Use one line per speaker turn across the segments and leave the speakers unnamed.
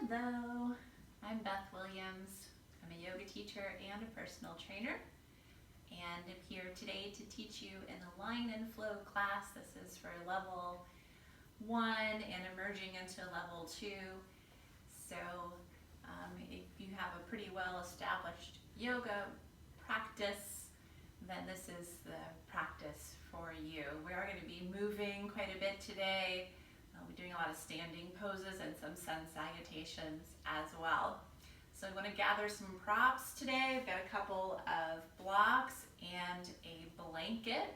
Hello, I'm Beth Williams. I'm a yoga teacher and a personal trainer, and I'm here today to teach you an Align and Flow class. This is for level 1 and emerging into level 2. So if you have a pretty well established yoga practice, then this is the practice for you. We are going to be moving quite a bit today. We're doing a lot of standing poses and some sun salutations as well. So I want to gather some props today. I've got a couple of blocks and a blanket,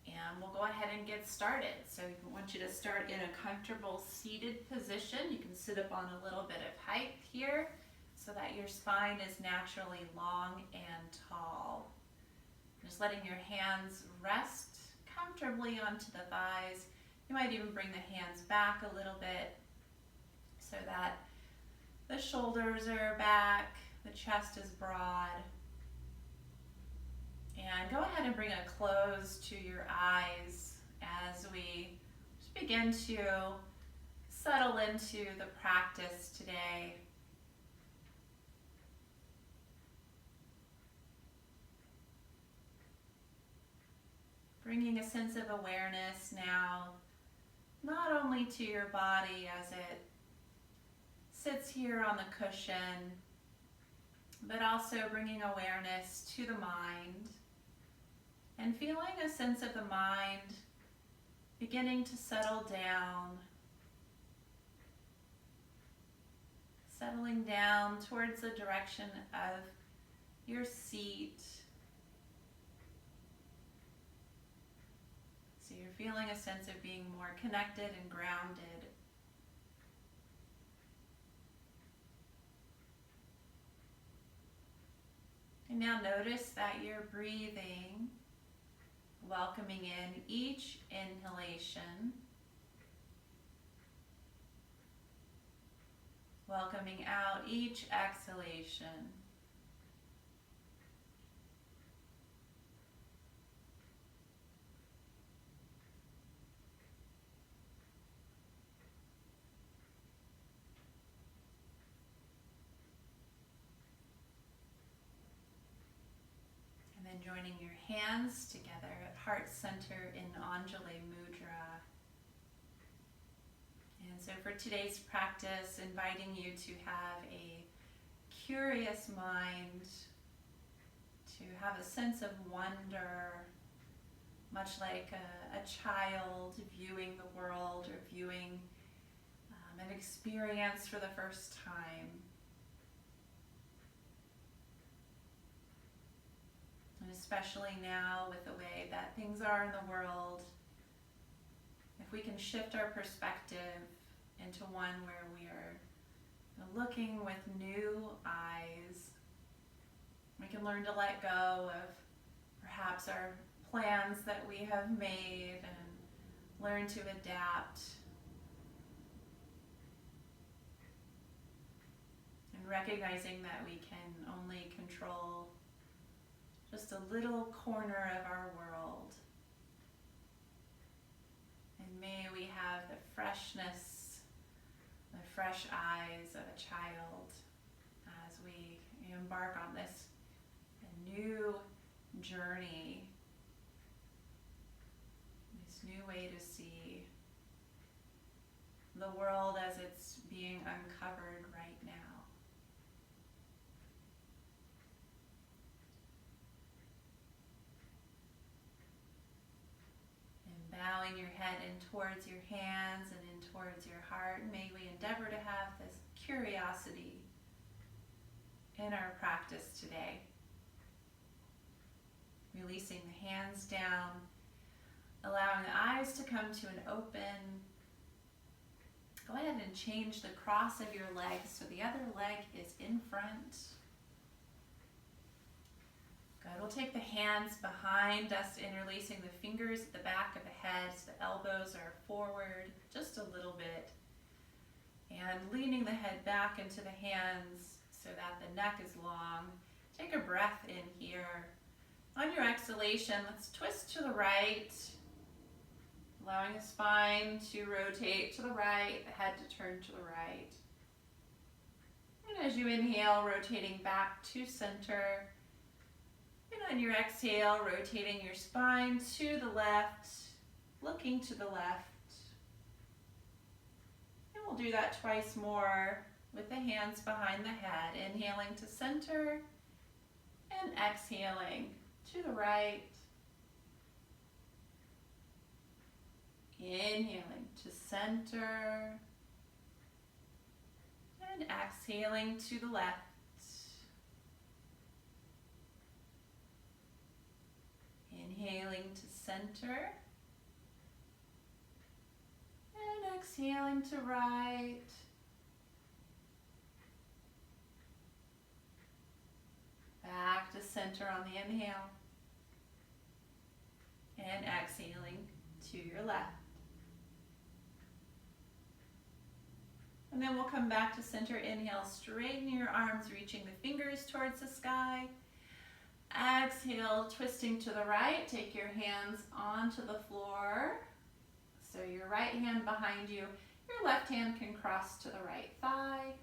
and we'll go ahead and get started. So I want you to start in a comfortable seated position. You can sit up on a little bit of height here so that your spine is naturally long and tall. Just letting your hands rest comfortably onto the thighs. You might even bring the hands back a little bit so that the shoulders are back, the chest is broad. And go ahead and bring a close to your eyes as we just begin to settle into the practice today. Bringing a sense of awareness now, not only to your body as it sits here on the cushion, but also bringing awareness to the mind and feeling a sense of the mind beginning to settle down, settling down towards the direction of your seat. So you're feeling a sense of being more connected and grounded. And now notice that you're breathing, welcoming in each inhalation, welcoming out each exhalation. And joining your hands together at heart center in Anjali Mudra. And so for today's practice, inviting you to have a curious mind, to have a sense of wonder, much like a child viewing the world or viewing an experience for the first time. And especially now with the way that things are in the world, if we can shift our perspective into one where we are looking with new eyes, we can learn to let go of perhaps our plans that we have made and learn to adapt. And recognizing that we can only control just a little corner of our world. And may we have the freshness, the fresh eyes of a child as we embark on this new journey, this new way to see the world as it's being uncovered right now. Bowing your head in towards your hands and in towards your heart, may we endeavor to have this curiosity in our practice today. Releasing the hands down, allowing the eyes to come to an open. Go ahead and change the cross of your legs so the other leg is in front. Good. We'll take the hands behind us, interlacing the fingers at the back of the head so the elbows are forward just a little bit. And leaning the head back into the hands so that the neck is long. Take a breath in here. On your exhalation, let's twist to the right, allowing the spine to rotate to the right, the head to turn to the right. And as you inhale, rotating back to center. And on your exhale, rotating your spine to the left, looking to the left. And we'll do that twice more with the hands behind the head. Inhaling to center and exhaling to the right. Inhaling to center and exhaling to the left. Inhaling to center and exhaling to right. Back to center on the inhale and exhaling to your left. And then we'll come back to center. Inhale, straighten your arms, reaching the fingers towards the sky. Exhale, twisting to the right. Take your hands onto the floor. So your right hand behind you. Your left hand can cross to the right thigh.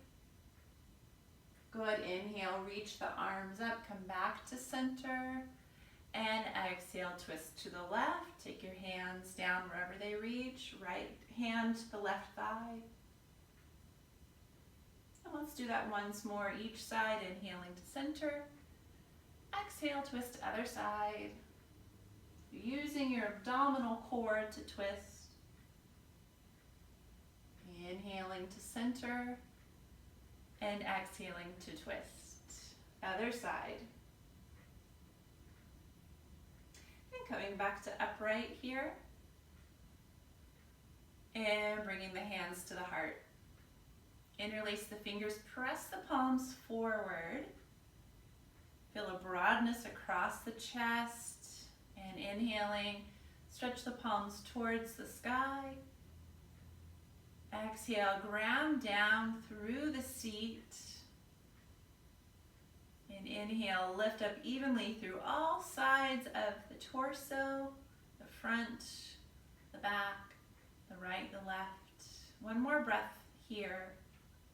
Good. Inhale, reach the arms up. Come back to center. And exhale, twist to the left. Take your hands down wherever they reach. Right hand to the left thigh. And let's do that once more each side. Inhaling to center. Exhale, twist to other side. Using your abdominal core to twist. Inhaling to center and exhaling to twist. Other side. And coming back to upright here. And bringing the hands to the heart. Interlace the fingers, press the palms forward. Feel a broadness across the chest. And inhaling, stretch the palms towards the sky. Exhale, ground down through the seat. And inhale, lift up evenly through all sides of the torso, the front, the back, the right, the left. One more breath here.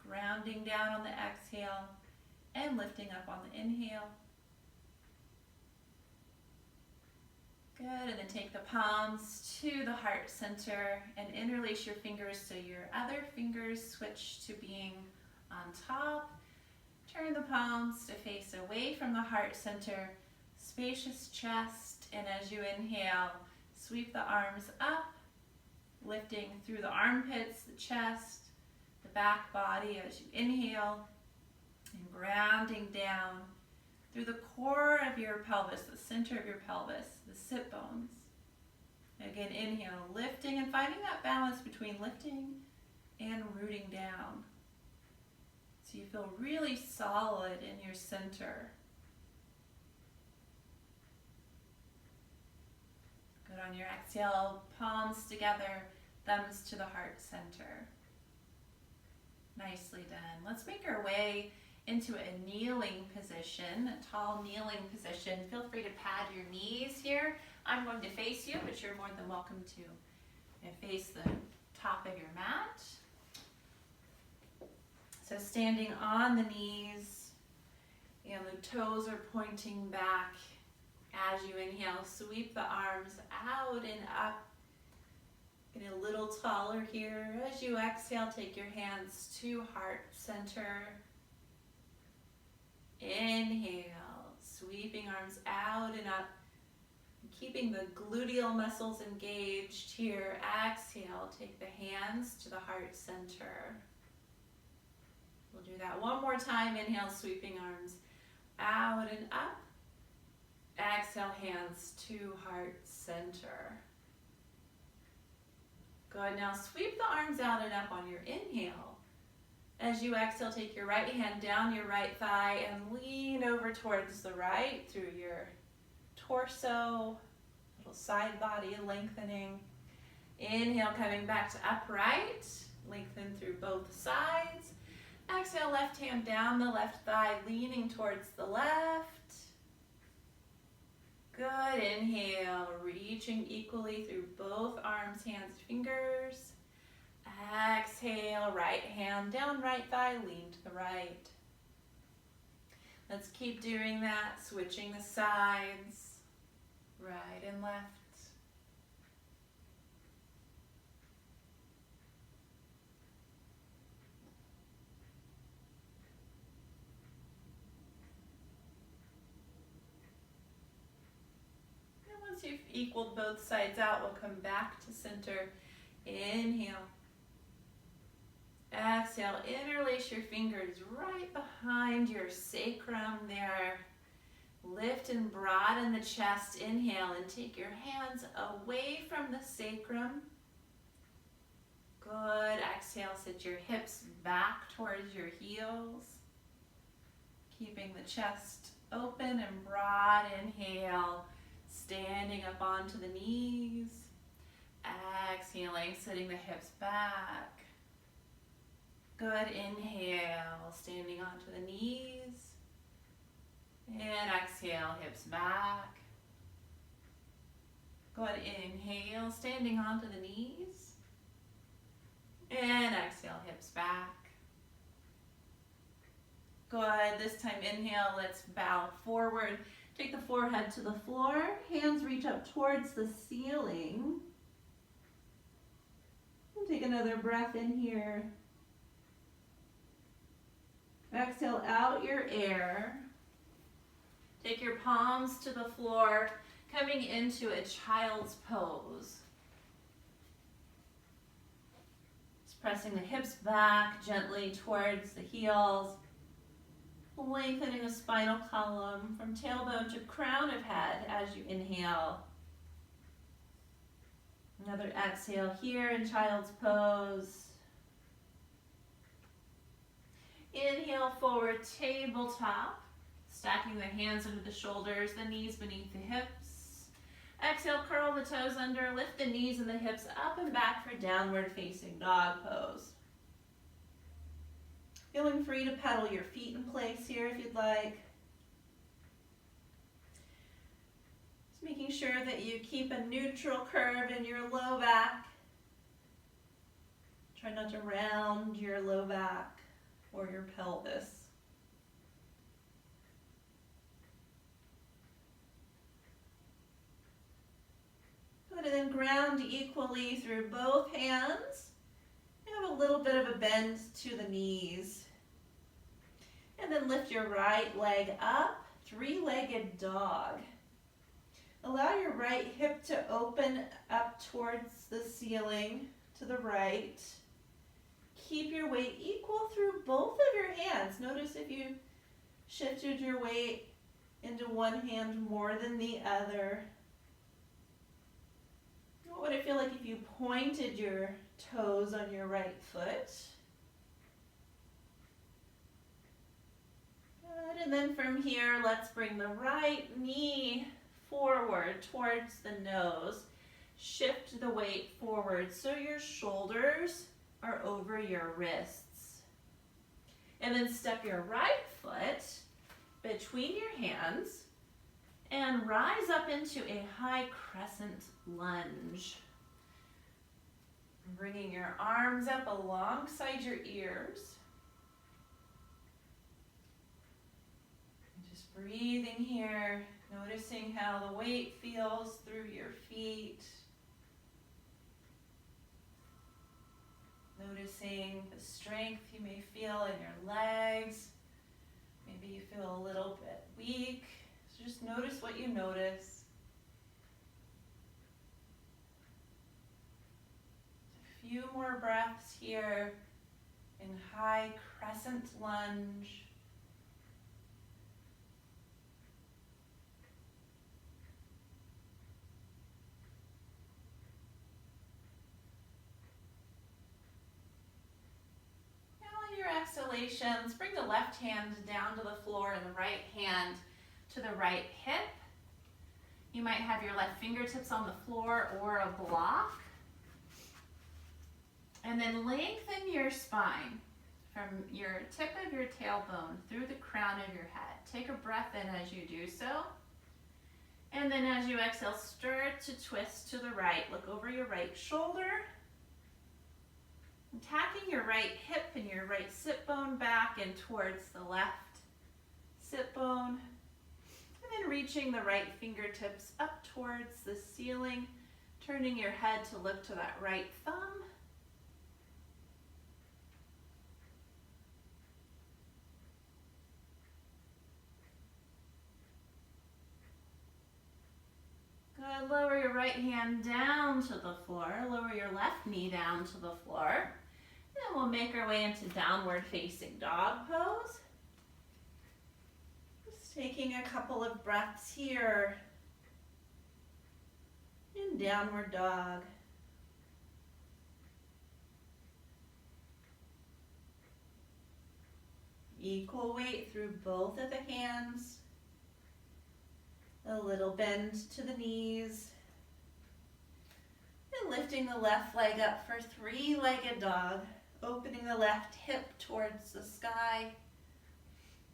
Grounding down on the exhale and lifting up on the inhale. Good, and then take the palms to the heart center and interlace your fingers so your other fingers switch to being on top. Turn the palms to face away from the heart center, spacious chest, and as you inhale, sweep the arms up, lifting through the armpits, the chest, the back body as you inhale, and grounding down through the core of your pelvis, the center of your pelvis, the sit bones. Again, inhale, lifting and finding that balance between lifting and rooting down. So you feel really solid in your center. Good. On your exhale, palms together, thumbs to the heart center. Nicely done. Let's make our way into a kneeling position, a tall kneeling position. Feel free to pad your knees here. I'm going to face you, but you're more than welcome to face the top of your mat. So standing on the knees, and the toes are pointing back. As you inhale, sweep the arms out and up. Get a little taller here. As you exhale, take your hands to heart center. Inhale, sweeping arms out and up. Keeping the gluteal muscles engaged here. Exhale, take the hands to the heart center. We'll do that one more time. Inhale, sweeping arms out and up. Exhale, hands to heart center. Good. Now sweep the arms out and up on your inhale. As you exhale, take your right hand down your right thigh and lean over towards the right through your torso, little side body lengthening. Inhale, coming back to upright, lengthen through both sides. Exhale, left hand down the left thigh, leaning towards the left. Good. Inhale, reaching equally through both arms, hands, fingers. Exhale, right hand down right thigh, lean to the right. Let's keep doing that, switching the sides, right and left. And once you've equaled both sides out, we'll come back to center. Inhale. Exhale, interlace your fingers right behind your sacrum there. Lift and broaden the chest. Inhale and take your hands away from the sacrum. Good. Exhale, sit your hips back towards your heels. Keeping the chest open and broad. Inhale, standing up onto the knees. Exhaling, sitting the hips back. Good. Inhale, standing onto the knees. And exhale, hips back. Good. Inhale, standing onto the knees. And exhale, hips back. Good. This time, inhale, let's bow forward. Take the forehead to the floor. Hands reach up towards the ceiling. And take another breath in here. Exhale out your air. Take your palms to the floor, coming into a child's pose. Just pressing the hips back gently towards the heels, lengthening the spinal column from tailbone to crown of head as you inhale. Another exhale here in child's pose. Inhale, forward tabletop, stacking the hands under the shoulders, the knees beneath the hips. Exhale, curl the toes under, lift the knees and the hips up and back for downward facing dog pose. Feeling free to pedal your feet in place here if you'd like. Just making sure that you keep a neutral curve in your low back. Try not to round your low back or your pelvis. Good, and then ground equally through both hands. Have a little bit of a bend to the knees. And then lift your right leg up, three-legged dog. Allow your right hip to open up towards the ceiling to the right. Keep your weight equal through both of your hands. Notice if you shifted your weight into one hand more than the other. What would it feel like if you pointed your toes on your right foot? Good, and then from here, let's bring the right knee forward towards the nose. Shift the weight forward so your shoulders are over your wrists. And then step your right foot between your hands and rise up into a high crescent lunge. Bringing your arms up alongside your ears. Just breathing here, noticing how the weight feels through your feet. Noticing the strength you may feel in your legs. Maybe you feel a little bit weak. So just notice what you notice. A few more breaths here in high crescent lunge. Exhalations, bring the left hand down to the floor and the right hand to the right hip. You might have your left fingertips on the floor or a block. And then lengthen your spine from your tip of your tailbone through the crown of your head. Take a breath in as you do so. And then as you exhale, start to twist to the right. Look over your right shoulder. And tacking your right hip and your right sit bone back and towards the left sit bone. And then reaching the right fingertips up towards the ceiling, turning your head to look to that right thumb. Good. Lower your right hand down to the floor. Lower your left knee down to the floor. And then we'll make our way into downward facing dog pose. Just taking a couple of breaths here in downward dog. Equal weight through both of the hands. A little bend to the knees. And lifting the left leg up for three-legged dog. Opening the left hip towards the sky.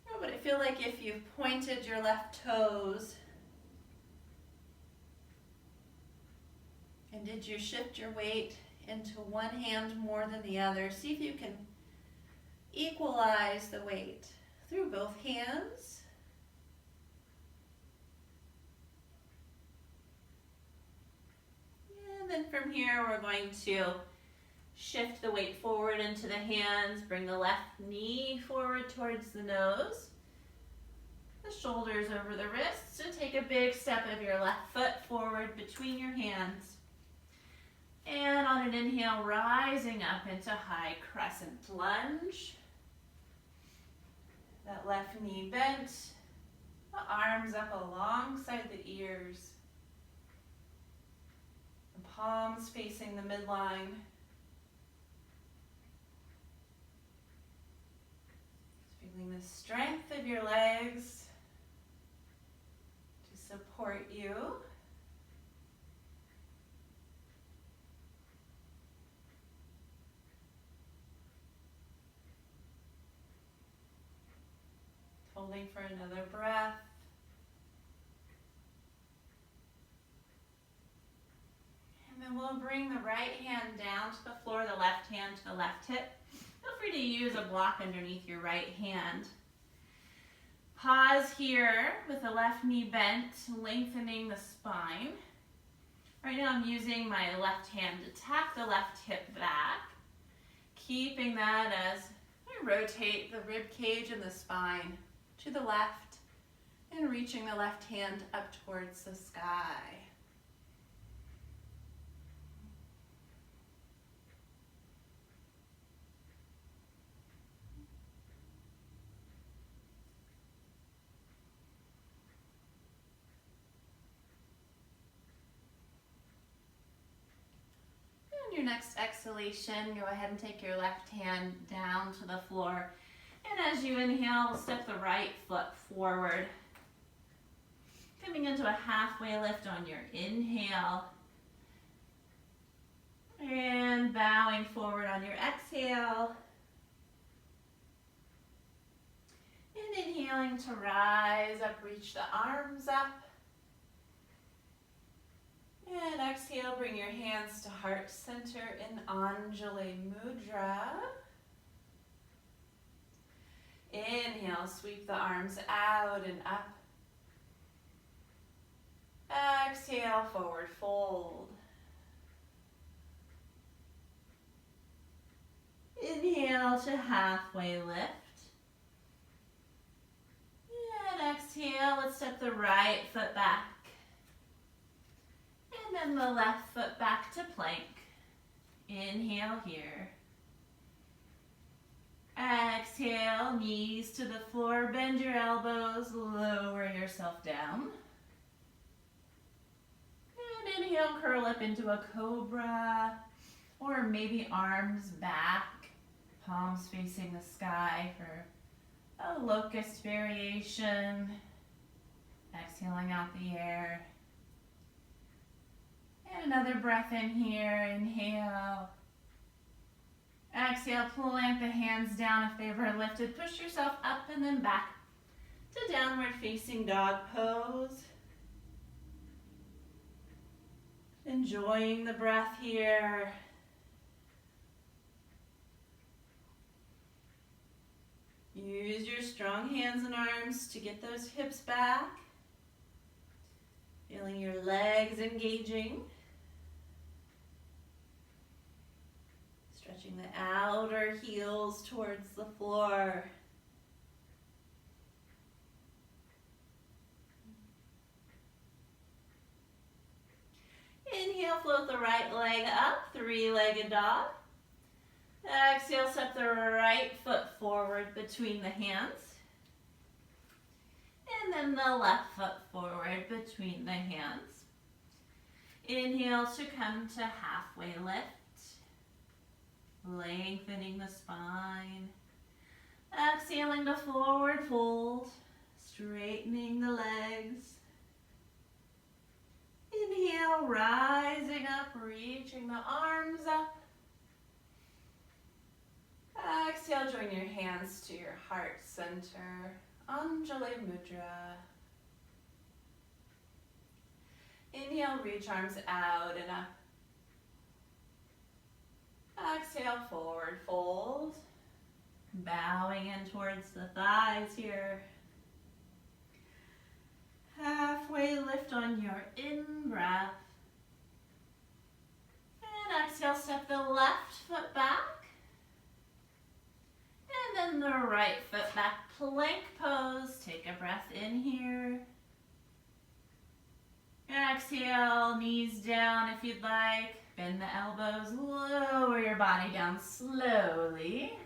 What would it feel like if you've pointed your left toes? And did you shift your weight into one hand more than the other? See if you can equalize the weight through both hands. And then from here, we're going to shift the weight forward into the hands, bring the left knee forward towards the nose, the shoulders over the wrists, and take a big step of your left foot forward between your hands. And on an inhale, rising up into high crescent lunge. That left knee bent, the arms up alongside the ears. The palms facing the midline. Feeling the strength of your legs to support you. Holding for another breath. And then we'll bring the right hand down to the floor, the left hand to the left hip. Feel free to use a block underneath your right hand. Pause here with the left knee bent, lengthening the spine. Right now I'm using my left hand to tap the left hip back, keeping that as I rotate the rib cage and the spine to the left and reaching the left hand up towards the sky. And your next exhalation, go ahead and take your left hand down to the floor. And as you inhale, step the right foot forward. Coming into a halfway lift on your inhale. And bowing forward on your exhale. And inhaling to rise up, reach the arms up. And exhale, bring your hands to heart center in Anjali Mudra. Inhale, sweep the arms out and up. Exhale, forward fold. Inhale to halfway lift. And exhale, let's step the right foot back. And then the left foot back to plank. Inhale here. Exhale, knees to the floor, bend your elbows, lower yourself down. And inhale, curl up into a cobra, or maybe arms back, palms facing the sky for a locust variation. Exhaling out the air. And another breath in here, inhale. Exhale, plant the hands down if they were lifted. Push yourself up and then back to downward facing dog pose. Enjoying the breath here.
Use your strong hands and arms to get those hips back. Feeling your legs engaging. Stretching the outer heels towards the floor. Inhale, float the right leg up, three-legged dog. Exhale, step the right foot forward between the hands. And then the left foot forward between the hands. Inhale to come to halfway lift. Lengthening the spine. Exhaling to forward fold. Straightening the legs. Inhale, rising up, reaching the arms up. Exhale, join your hands to your heart center. Anjali Mudra. Inhale, reach arms out and up. Exhale, forward fold. Bowing in towards the thighs here. Halfway lift on your in-breath. And exhale, step the left foot back. And then the right foot back, plank pose. Take a breath in here. Exhale, knees down if you'd like. Bend the elbows, lower your body down slowly.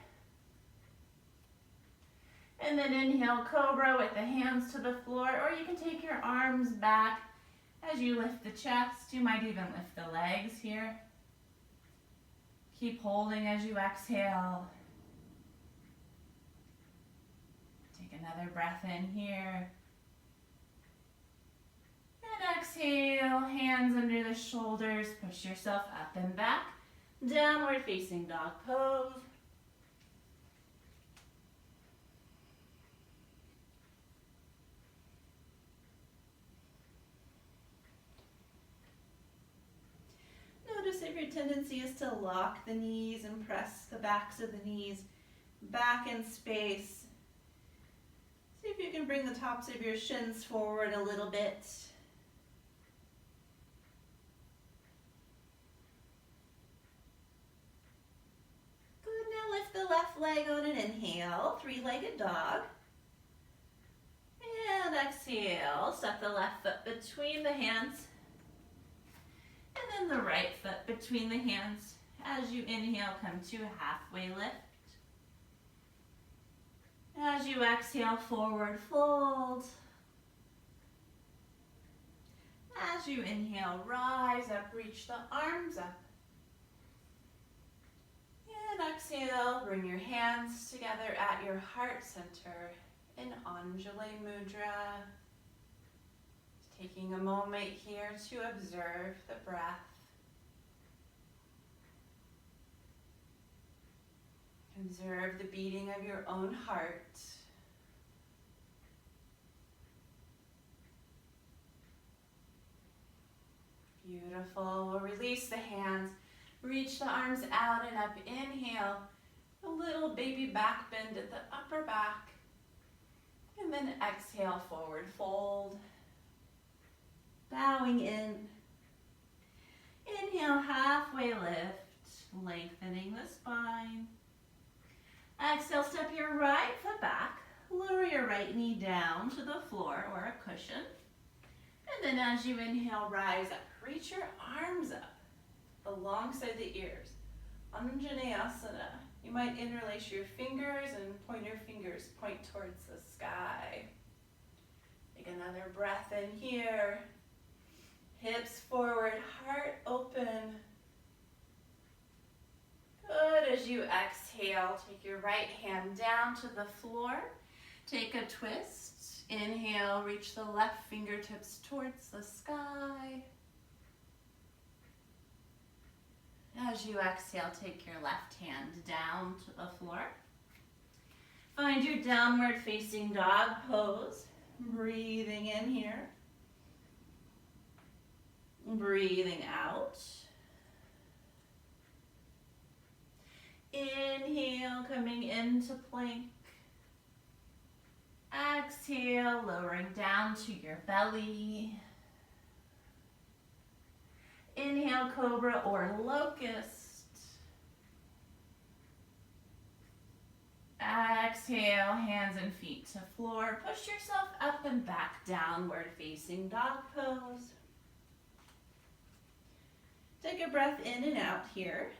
And then inhale, cobra with the hands to the floor, or you can take your arms back as you lift the chest. You might even lift the legs here. Keep holding as you exhale. Take another breath in here. And exhale, hands under the shoulders, push yourself up and back. Downward facing dog pose. Notice if your tendency is to lock the knees and press the backs of the knees back in space. See if you can bring the tops of your shins forward a little bit. Good, now lift the left leg on an inhale, three-legged dog. And exhale, step the left foot between the hands. And then the right foot between the hands. As you inhale, come to halfway lift. As you exhale, forward fold. As you inhale, rise up, reach the arms up. And exhale, bring your hands together at your heart center in Anjali Mudra. Taking a moment here to observe the breath. Observe the beating of your own heart. Beautiful. We'll release the hands. Reach the arms out and up. Inhale. A little baby back bend at the upper back. And then exhale, forward fold. Bowing in. Inhale, halfway lift, lengthening the spine. Exhale, step your right foot back. Lower your right knee down to the floor or a cushion. And then as you inhale, rise up. Reach your arms up alongside the ears. Anjaneyasana. You might interlace your fingers and point your fingers point towards the sky. Take another breath in here. Hips forward, heart open. Good. As you exhale, take your right hand down to the floor. Take a twist. Inhale, reach the left fingertips towards the sky. As you exhale, take your left hand down to the floor. Find your downward facing dog pose. Breathing in here. Breathing out. Inhale, coming into plank. Exhale, lowering down to your belly. Inhale, cobra or locust. Exhale, hands and feet to floor. Push yourself up and back, downward facing dog pose. Take a breath in and out here.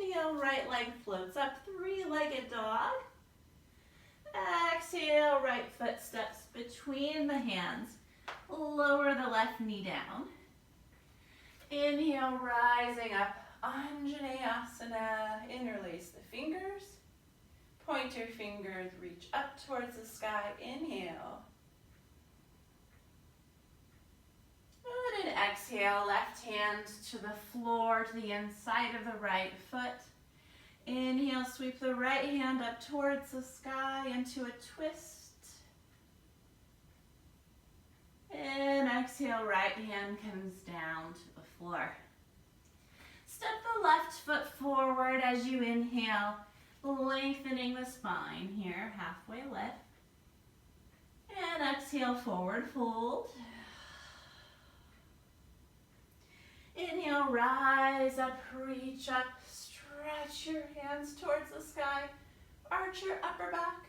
Inhale, right leg floats up, three-legged dog. Exhale, right foot steps between the hands. Lower the left knee down. Inhale, rising up, Anjaneyasana. Interlace the fingers. Point your fingers, reach up towards the sky. Inhale. Good, and exhale, left hand to the floor, to the inside of the right foot. Inhale, sweep the right hand up towards the sky into a twist. And exhale, right hand comes down to the floor. Step the left foot forward as you inhale, lengthening the spine here, halfway lift. And exhale, forward fold. Inhale, rise up, reach up, stretch your hands towards the sky, arch your upper back,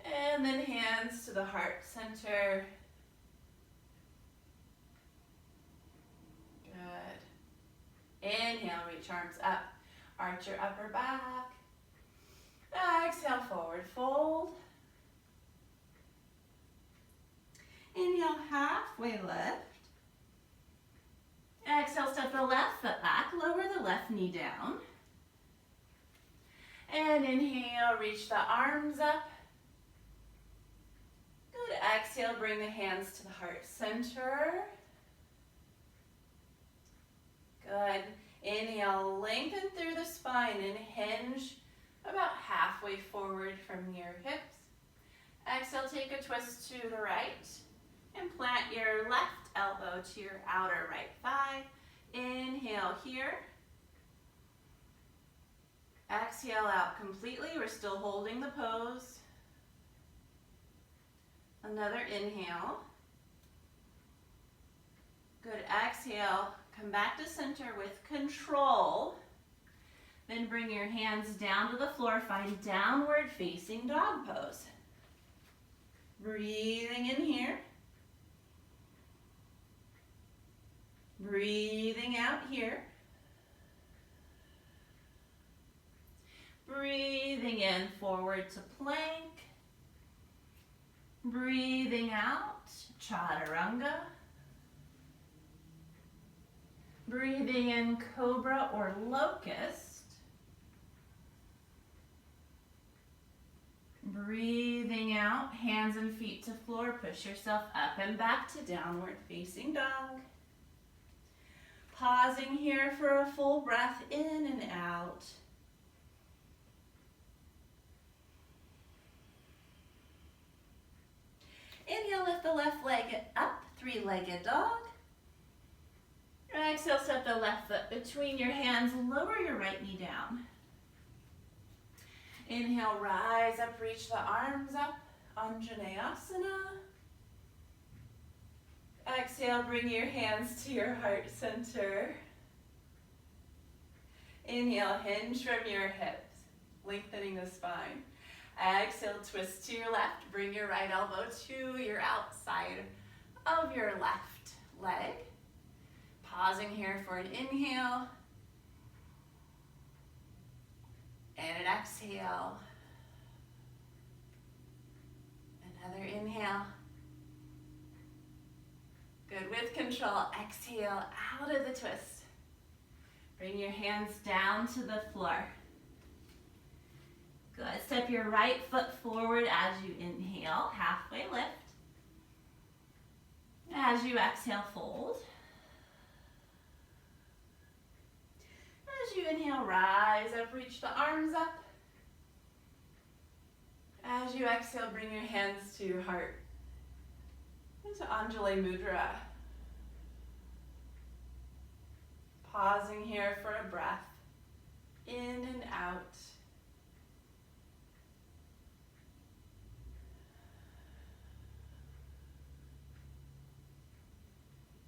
and then hands to the heart center. Good. Inhale, reach arms up, arch your upper back. Exhale, forward fold. Inhale, halfway lift. Exhale, step the left foot back, lower the left knee down. And inhale, reach the arms up. Good, exhale, bring the hands to the heart center. Good, inhale, lengthen through the spine and hinge about halfway forward from your hips. Exhale, take a twist to the right and plant your left elbow to your outer right thigh. Inhale here. Exhale out completely. We're still holding the pose. Another inhale. Good, exhale. Come back to center with control. Then bring your hands down to the floor. Find downward facing dog pose. Breathing in here. Breathing out here. Breathing in, forward to plank. Breathing out, chaturanga. Breathing in, cobra or locust. Breathing out, hands and feet to floor. Push yourself up and back to downward facing dog. Pausing here for a full breath in and out. Inhale, lift the left leg up, three-legged dog. Exhale, step the left foot between your hands, lower your right knee down. Inhale, rise up, reach the arms up, Anjaneyasana. Exhale, bring your hands to your heart center. Inhale, hinge from your hips, lengthening the spine. Exhale, twist to your left. Bring your right elbow to your outside of your left leg. Pausing here for an inhale. And an exhale. Another inhale. Good, with control, exhale out of the twist. Bring your hands down to the floor. Good, step your right foot forward as you inhale, halfway lift. As you exhale, fold. As you inhale, rise up, reach the arms up. As you exhale, bring your hands to your heart. Into Anjali Mudra. Pausing here for a breath. In and out.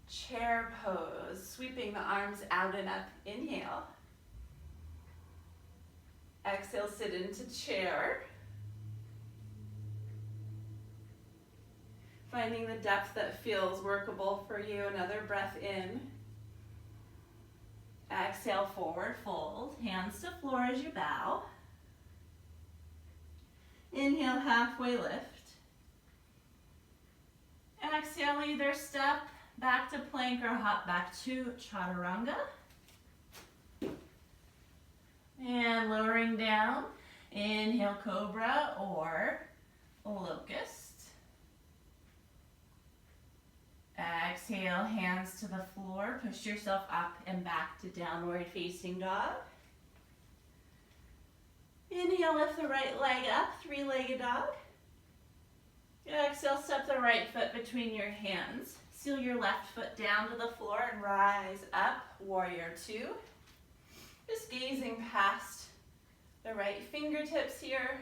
Chair pose, sweeping the arms out and up. Inhale. Exhale, sit into chair. Finding the depth that feels workable for you. Another breath in. Exhale, forward fold. Hands to floor as you bow. Inhale, halfway lift. Exhale, either step back to plank or hop back to chaturanga. And lowering down, inhale, cobra or locust. Exhale, hands to the floor. Push yourself up and back to downward facing dog. Inhale, lift the right leg up, three-legged dog. Exhale, step the right foot between your hands. Seal your left foot down to the floor and rise up, warrior two. Just gazing past the right fingertips here.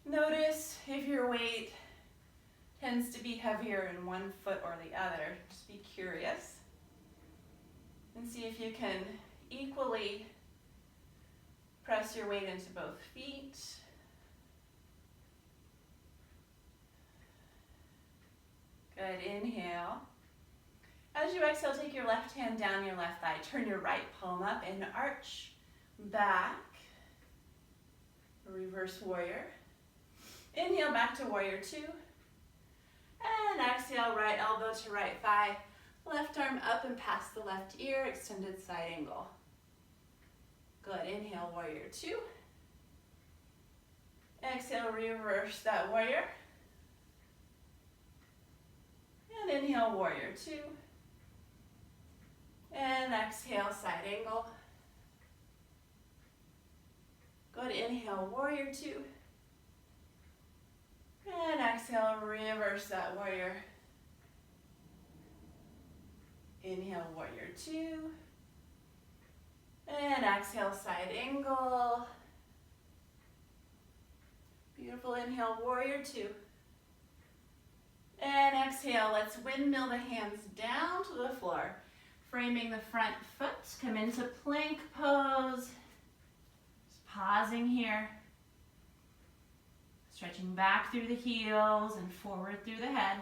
Notice if your weight tends to be heavier in one foot or the other. Just be curious and see if you can equally press your weight into both feet. Good, inhale. As you exhale, take your left hand down your left thigh. Turn your right palm up and arch back. Reverse warrior. Inhale, back to warrior two. And exhale, right elbow to right thigh. Left arm up and past the left ear, extended side angle. Good, inhale, warrior two. Exhale, reverse that warrior. And inhale, warrior two. And exhale, side angle. Good, inhale, warrior two. And exhale, reverse that warrior. Inhale, warrior two. And exhale, side angle. Beautiful, inhale, warrior two. And exhale, let's windmill the hands down to the floor. Framing the front foot, come into plank pose. Just pausing here. Stretching back through the heels and forward through the head.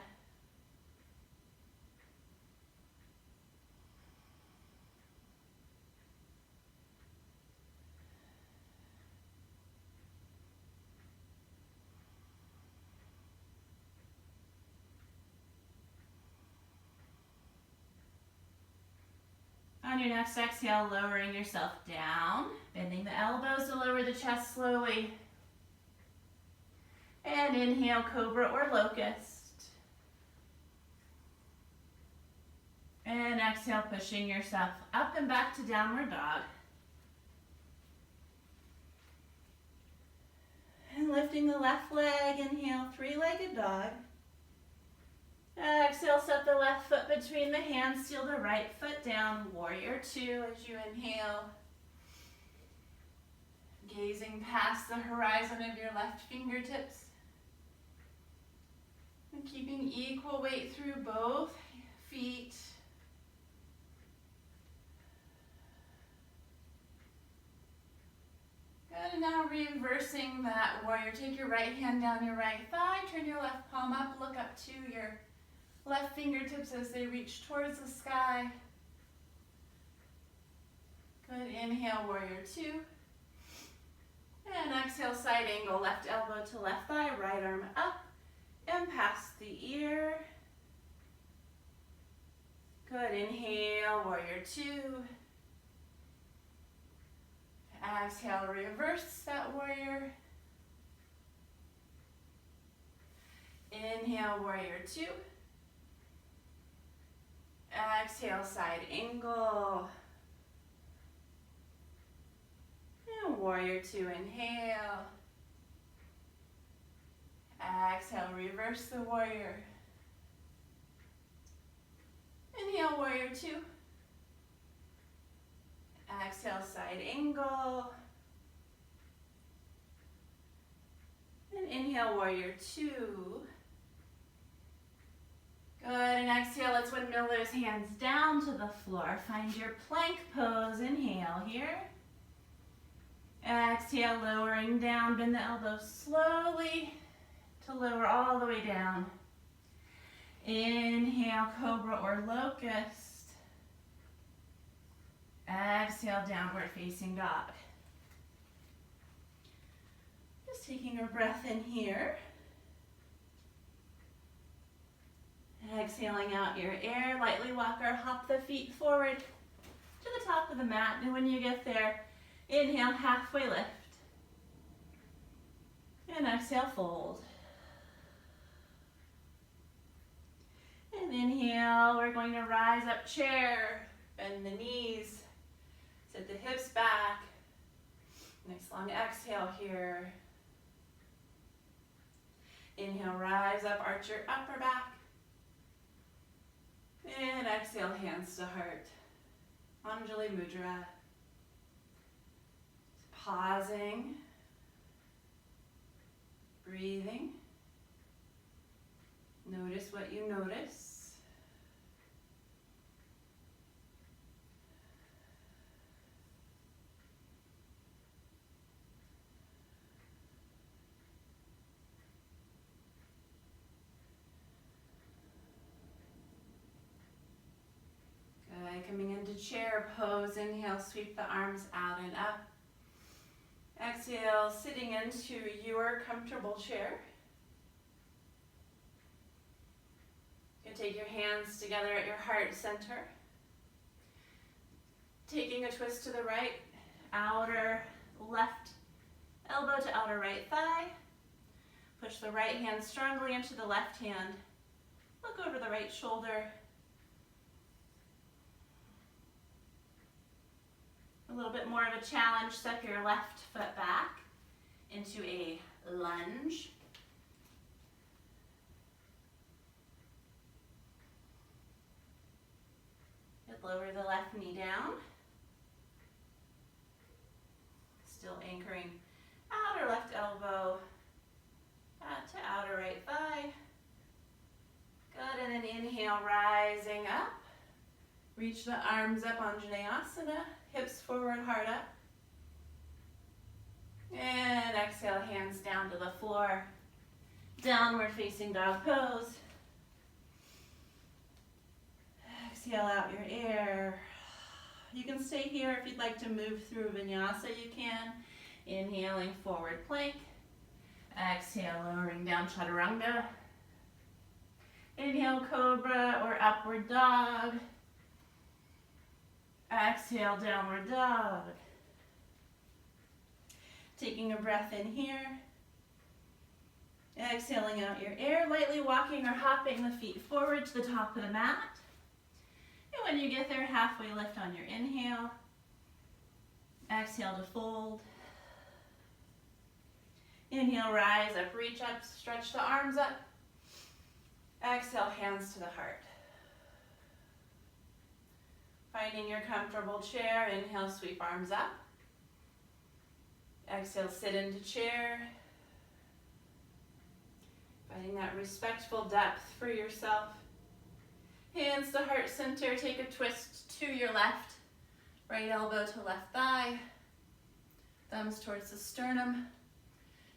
On your next exhale, lowering yourself down, bending the elbows to lower the chest slowly. And inhale, cobra or locust. And exhale, pushing yourself up and back to downward dog. And lifting the left leg, inhale, three-legged dog. Exhale, set the left foot between the hands, seal the right foot down, warrior two as you inhale. Gazing past the horizon of your left fingertips. And keeping equal weight through both feet. Good, and now reversing that warrior. Take your right hand down your right thigh, turn your left palm up, look up to your left fingertips as they reach towards the sky. Good, inhale, warrior two. And exhale, side angle, left elbow to left thigh, right arm up and past the ear. Good, inhale, warrior two. Exhale, reverse that warrior. Inhale, warrior two. Exhale, side angle. And warrior two, inhale. Exhale, reverse the warrior. Inhale, warrior two. Exhale, side angle. And inhale, warrior two. Good, and exhale, let's windmill those hands down to the floor. Find your plank pose, inhale here. Exhale, lowering down, bend the elbows slowly to lower all the way down. Inhale, cobra or locust. Exhale, downward facing dog. Just taking a breath in here. Exhaling out your air, lightly walk or hop the feet forward to the top of the mat. And when you get there, inhale, halfway lift. And exhale, fold. And inhale, we're going to rise up, chair, bend the knees, sit the hips back. Nice long exhale here. Inhale, rise up, arch your upper back. And exhale, hands to heart. Anjali Mudra. Pausing. Breathing. Notice what you notice. Good. Coming into chair pose. Inhale, sweep the arms out and up. Exhale, sitting into your comfortable chair. You can take your hands together at your heart center. Taking a twist to the right, outer left elbow to outer right thigh. Push the right hand strongly into the left hand. Look over the right shoulder. A little bit more of a challenge, step your left foot back into a lunge. Lower the left knee down. Still anchoring outer left elbow to outer right thigh. Good, and then inhale, rising up. Reach the arms up, Anjaneyasana. Hips forward, heart up. And exhale, hands down to the floor. Downward facing dog pose. Exhale out your air. You can stay here if you'd like to move through vinyasa, you can. Inhaling, forward plank. Exhale, lowering down, chaturanga. Inhale, cobra or upward dog. Exhale, downward dog. Taking a breath in here. Exhaling out your air, lightly walking or hopping the feet forward to the top of the mat. And when you get there, halfway lift on your inhale. Exhale to fold. Inhale, rise up, reach up, stretch the arms up. Exhale, hands to the heart. Finding your comfortable chair, inhale, sweep arms up. Exhale, sit into chair. Finding that respectful depth for yourself. Hands to heart center, take a twist to your left. Right elbow to left thigh. Thumbs towards the sternum.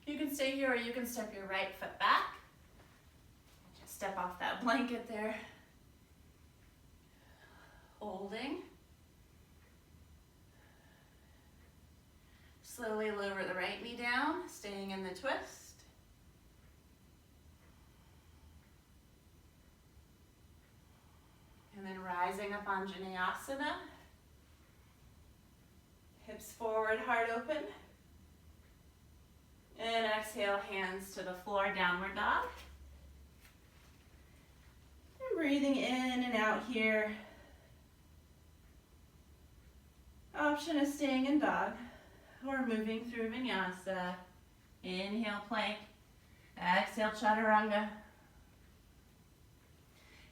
You can stay here or you can step your right foot back. Just step off that blanket there. Holding. Slowly lower the right knee down, staying in the twist. And then rising up Anjaneyasana. Hips forward, heart open. And exhale, hands to the floor, downward dog. And breathing in and out here. Option is staying in dog or moving through vinyasa. Inhale, plank. Exhale, chaturanga.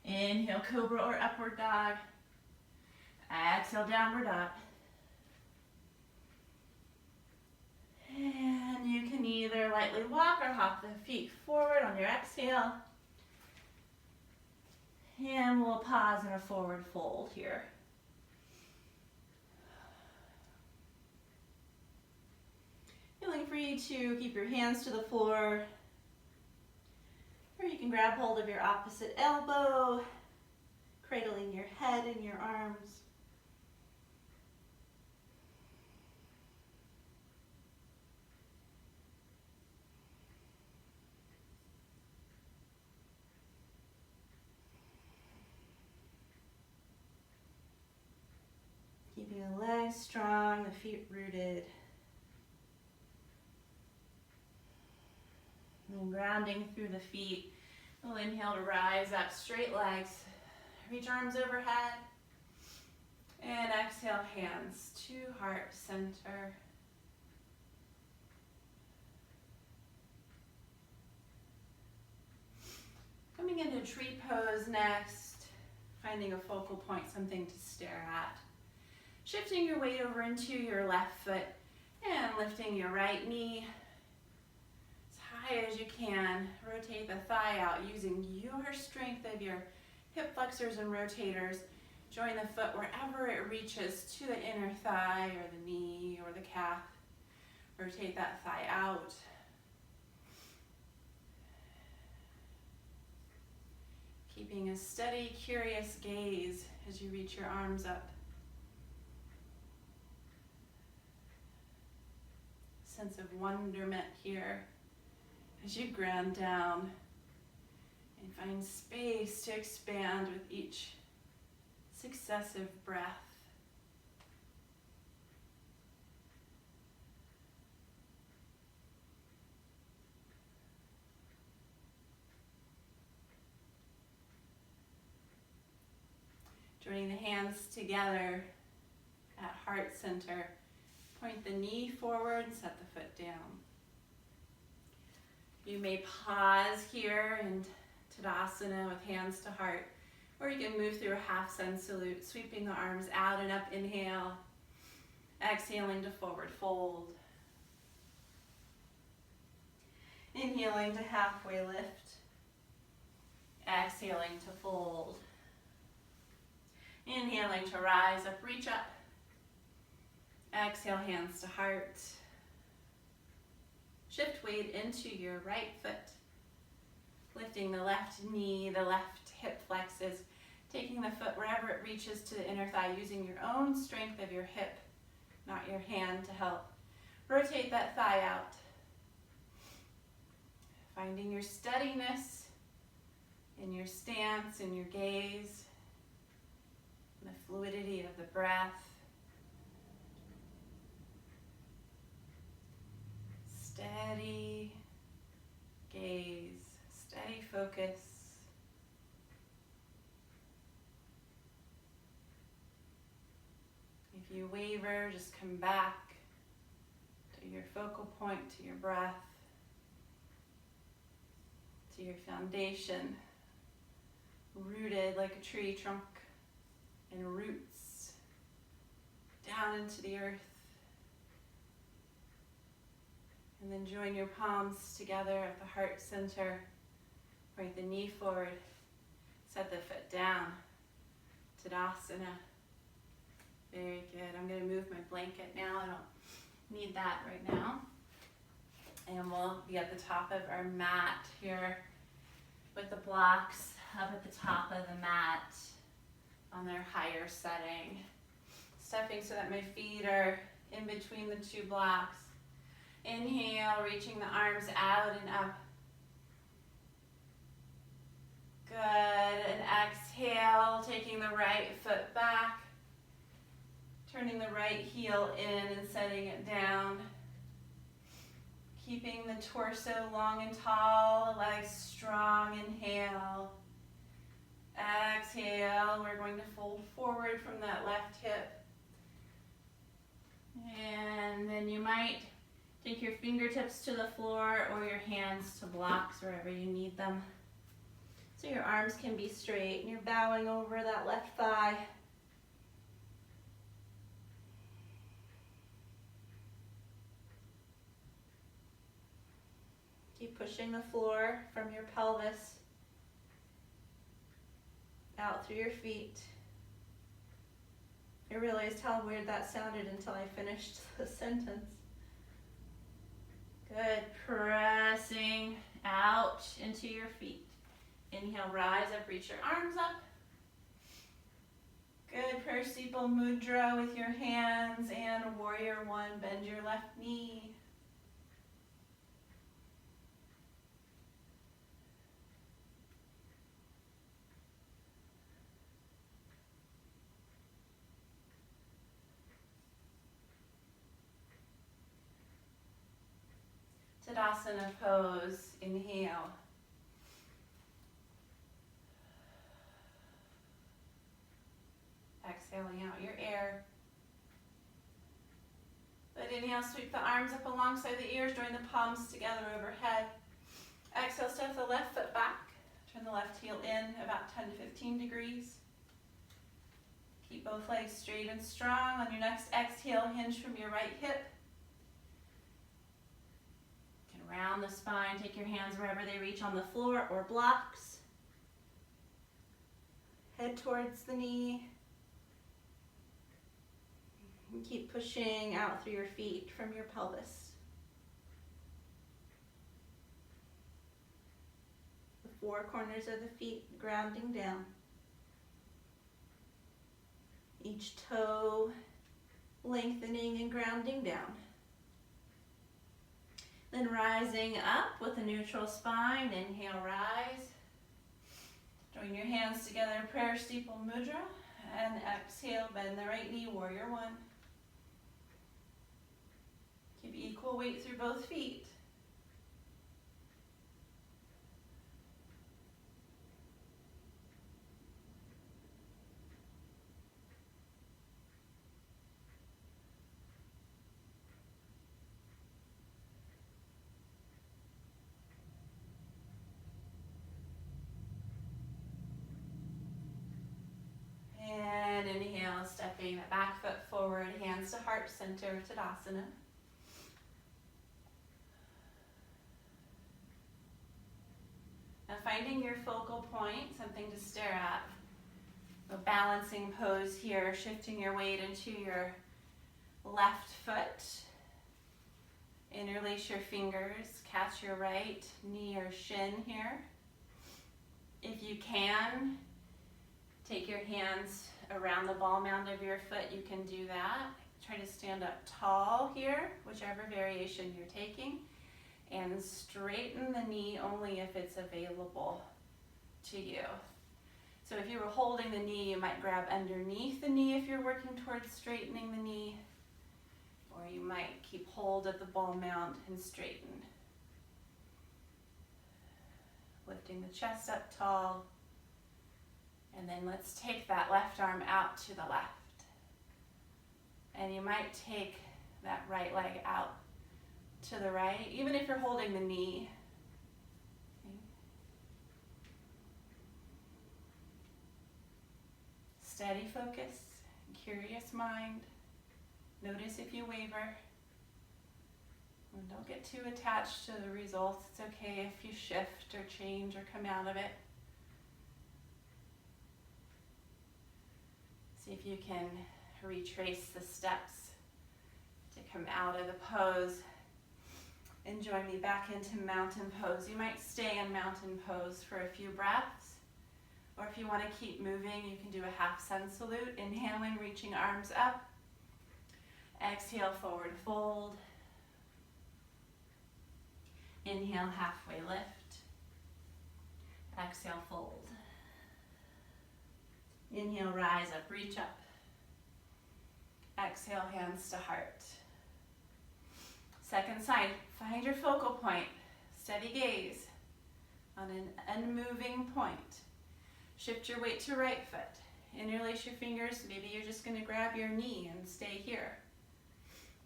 Inhale, cobra or upward dog. Exhale, downward dog. And you can either lightly walk or hop the feet forward on your exhale. And we'll pause in a forward fold here. Feeling free to keep your hands to the floor, or you can grab hold of your opposite elbow, cradling your head in your arms. Keeping the legs strong, the feet rooted. And grounding through the feet. We'll inhale to rise up, straight legs. Reach arms overhead. And exhale, hands to heart center. Coming into tree pose next. Finding a focal point, something to stare at. Shifting your weight over into your left foot and lifting your right knee as high as you can. Rotate the thigh out using your strength of your hip flexors and rotators. Join the foot wherever it reaches to the inner thigh or the knee or the calf. Rotate that thigh out. Keeping a steady, curious gaze as you reach your arms up. Sense of wonderment here as you ground down and find space to expand with each successive breath. Joining the hands together at heart center. Point the knee forward and set the foot down. You may pause here in Tadasana with hands to heart, or you can move through a half sun salute, sweeping the arms out and up, inhale, exhaling to forward fold. Inhaling to halfway lift, exhaling to fold. Inhaling to rise up, reach up. Exhale, hands to heart. Shift weight into your right foot. Lifting the left knee, the left hip flexes. Taking the foot wherever it reaches to the inner thigh, using your own strength of your hip, not your hand to help. Rotate that thigh out. Finding your steadiness in your stance, in your gaze, and the fluidity of the breath. Steady gaze, steady focus. If you waver, just come back to your focal point, to your breath, to your foundation, rooted like a tree trunk and roots down into the earth. And then join your palms together at the heart center. Point the knee forward. Set the foot down. Tadasana. Very good. I'm going to move my blanket now. I don't need that right now. And we'll be at the top of our mat here with the blocks up at the top of the mat on their higher setting. Stepping so that my feet are in between the two blocks. Inhale, reaching the arms out and up. Good, and exhale, taking the right foot back. Turning the right heel in and setting it down. Keeping the torso long and tall, legs strong. Inhale. Exhale, we're going to fold forward from that left hip. And then you might take your fingertips to the floor or your hands to blocks wherever you need them. So your arms can be straight and you're bowing over that left thigh. Keep pushing the floor from your pelvis out through your feet. I realized how weird that sounded until I finished the sentence. Good, pressing out into your feet. Inhale, rise up, reach your arms up. Good, prayer steeple mudra with your hands, and warrior one, bend your left knee. Tadasana pose, inhale. Exhaling out your air. Good, inhale, sweep the arms up alongside the ears, join the palms together overhead. Exhale, step the left foot back. Turn the left heel in about 10 to 15 degrees. Keep both legs straight and strong. On your next exhale, hinge from your right hip. You can round the spine, take your hands wherever they reach on the floor or blocks. Head towards the knee. And keep pushing out through your feet from your pelvis. The four corners of the feet grounding down. Each toe lengthening and grounding down. Then rising up with a neutral spine. Inhale, rise. Join your hands together, prayer steeple mudra. And exhale, bend the right knee, warrior one. Keep equal weight through both feet. And inhale, stepping the back foot forward, hands to heart center, Tadasana. Now finding your focal point, something to stare at. A balancing pose here, shifting your weight into your left foot. Interlace your fingers, catch your right knee or shin here. If you can, take your hands around the ball mound of your foot, you can do that. Try to stand up tall here, whichever variation you're taking. And straighten the knee only if it's available to you. So if you were holding the knee, you might grab underneath the knee if you're working towards straightening the knee. Or you might keep hold of the ball mount and straighten. Lifting the chest up tall. And then let's take that left arm out to the left. And you might take that right leg out to the right, even if you're holding the knee. Okay. Steady focus, curious mind. Notice if you waver. And don't get too attached to the results. It's okay if you shift or change or come out of it. See if you can retrace the steps to come out of the pose. And join me back into mountain pose. You might stay in mountain pose for a few breaths. Or if you want to keep moving, you can do a half sun salute. Inhaling, reaching arms up. Exhale, forward fold. Inhale, halfway lift. Exhale, fold. Inhale, rise up, reach up. Exhale, hands to heart. Second side, find your focal point. Steady gaze on an unmoving point. Shift your weight to right foot. Interlace your fingers. Maybe you're just going to grab your knee and stay here.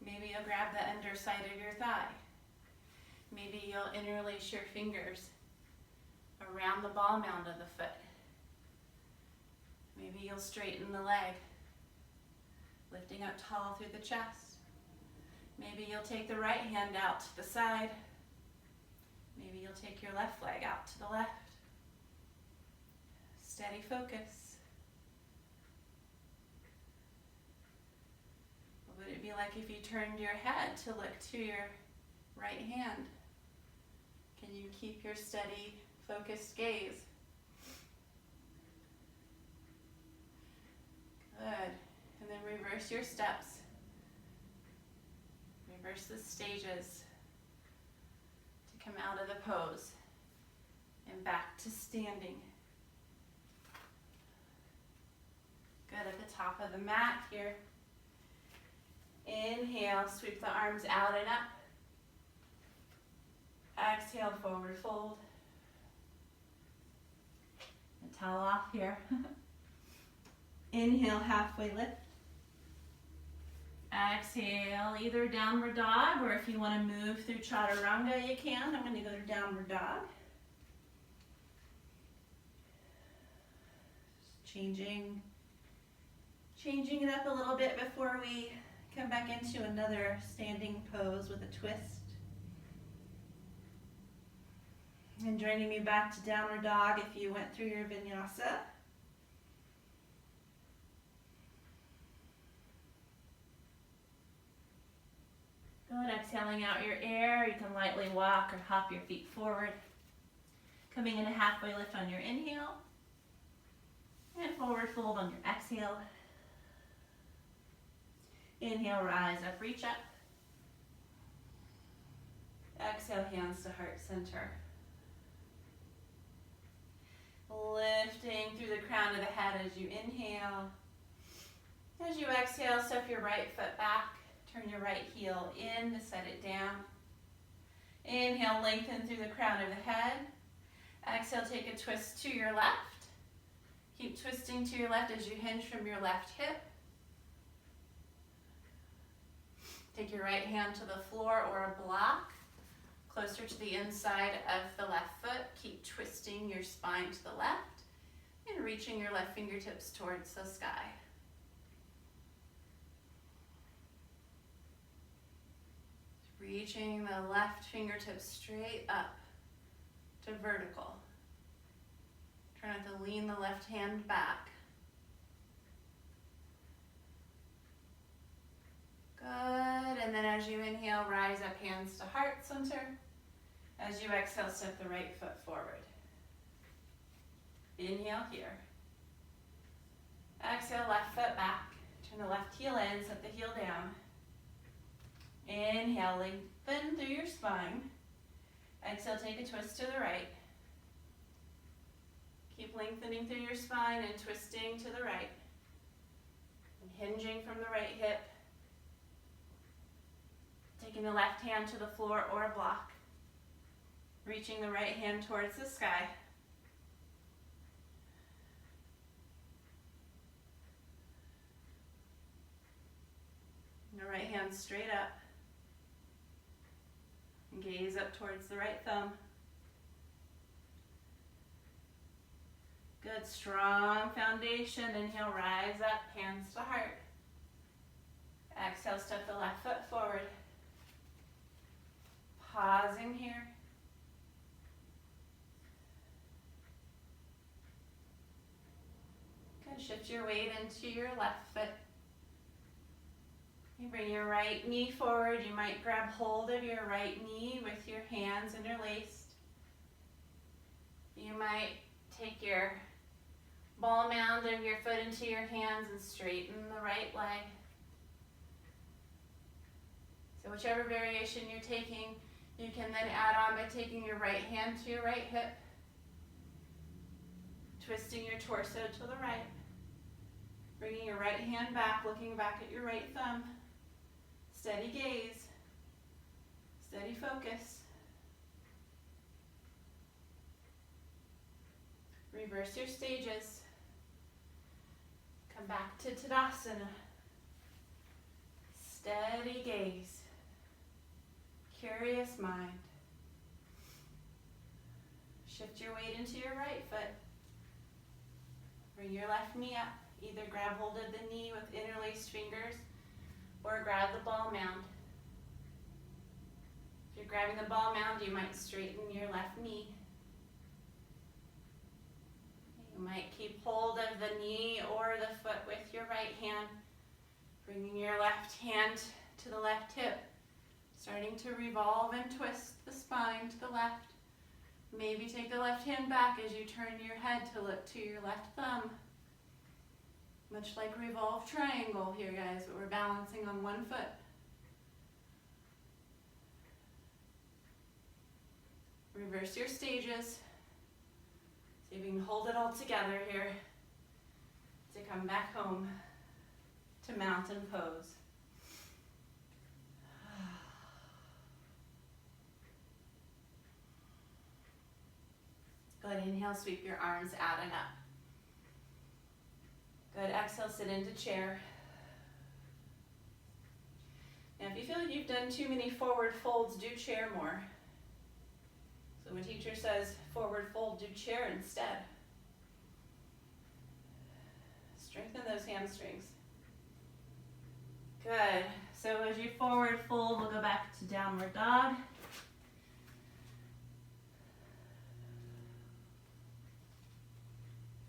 Maybe you'll grab the underside of your thigh. Maybe you'll interlace your fingers around the ball mound of the foot. Maybe you'll straighten the leg, lifting up tall through the chest. Maybe you'll take the right hand out to the side. Maybe you'll take your left leg out to the left. Steady focus. What would it be like if you turned your head to look to your right hand? Can you keep your steady, focused gaze? Good. And then reverse your steps. Reverse the stages to come out of the pose and back to standing. Good, at the top of the mat here. Inhale, sweep the arms out and up. Exhale, forward fold. And towel off here. Inhale, halfway lift. Exhale, either downward dog, or if you want to move through chaturanga, you can. I'm going to go to downward dog. Changing it up a little bit before we come back into another standing pose with a twist. And joining me back to downward dog if you went through your vinyasa. Good, exhaling out your air. You can lightly walk or hop your feet forward. Coming in a halfway lift on your inhale. And forward fold on your exhale. Inhale, rise up, reach up. Exhale, hands to heart center. Lifting through the crown of the head as you inhale. As you exhale, step your right foot back. Turn your right heel in to set it down. Inhale, lengthen through the crown of the head. Exhale, take a twist to your left. Keep twisting to your left as you hinge from your left hip. Take your right hand to the floor or a block, closer to the inside of the left foot. Keep twisting your spine to the left and reaching your left fingertips towards the sky. Reaching the left fingertips straight up to vertical. Try not to lean the left hand back. Good, and then as you inhale, rise up, hands to heart center. As you exhale, step the right foot forward. Inhale here. Exhale, left foot back. Turn the left heel in, set the heel down. Inhale, lengthen through your spine. Exhale, take a twist to the right. Keep lengthening through your spine and twisting to the right. And hinging from the right hip. Taking the left hand to the floor or a block. Reaching the right hand towards the sky. And the right hand straight up. And gaze up towards the right thumb. Good, strong foundation. Inhale, rise up, hands to heart. Exhale, step the left foot forward. Pausing here. Good, shift your weight into your left foot. You bring your right knee forward. You might grab hold of your right knee with your hands interlaced. You might take your ball mound of your foot into your hands and straighten the right leg. So whichever variation you're taking, you can then add on by taking your right hand to your right hip, twisting your torso to the right, bringing your right hand back, looking back at your right thumb. Steady gaze, steady focus. Reverse your stages. Come back to Tadasana. Steady gaze. Curious mind. Shift your weight into your right foot. Bring your left knee up. Either grab hold of the knee with interlaced fingers or grab the ball mound. If you're grabbing the ball mound, you might straighten your left knee. You might keep hold of the knee or the foot with your right hand, bringing your left hand to the left hip, starting to revolve and twist the spine to the left. Maybe take the left hand back as you turn your head to look to your left thumb. Much like revolve triangle here, guys, but we're balancing on one foot. Reverse your stages. See if you can hold it all together here to come back home to mountain pose. Good, inhale, sweep your arms out and up. Good, exhale, sit into chair. Now if you feel like you've done too many forward folds, do chair more. So when teacher says forward fold, do chair instead. Strengthen those hamstrings. Good, so as you forward fold, we'll go back to downward dog.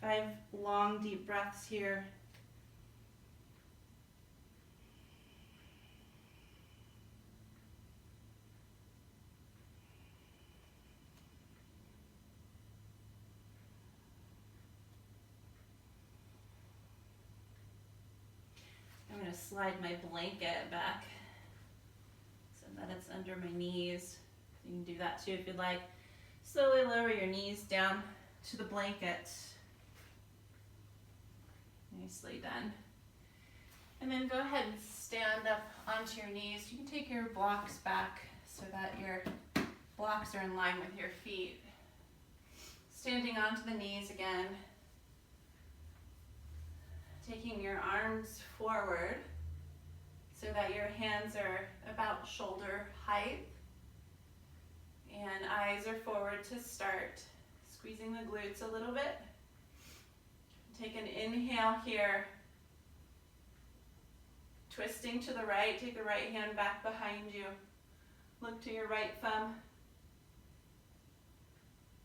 5 long, deep breaths here. I'm going to slide my blanket back so that it's under my knees. You can do that too if you'd like. Slowly lower your knees down to the blanket. Nicely done. And then go ahead and stand up onto your knees. You can take your blocks back so that your blocks are in line with your feet. Standing onto the knees again. Taking your arms forward so that your hands are about shoulder height. And eyes are forward to start. Squeezing the glutes a little bit. Take an inhale here. Twisting to the right, take the right hand back behind you. Look to your right thumb.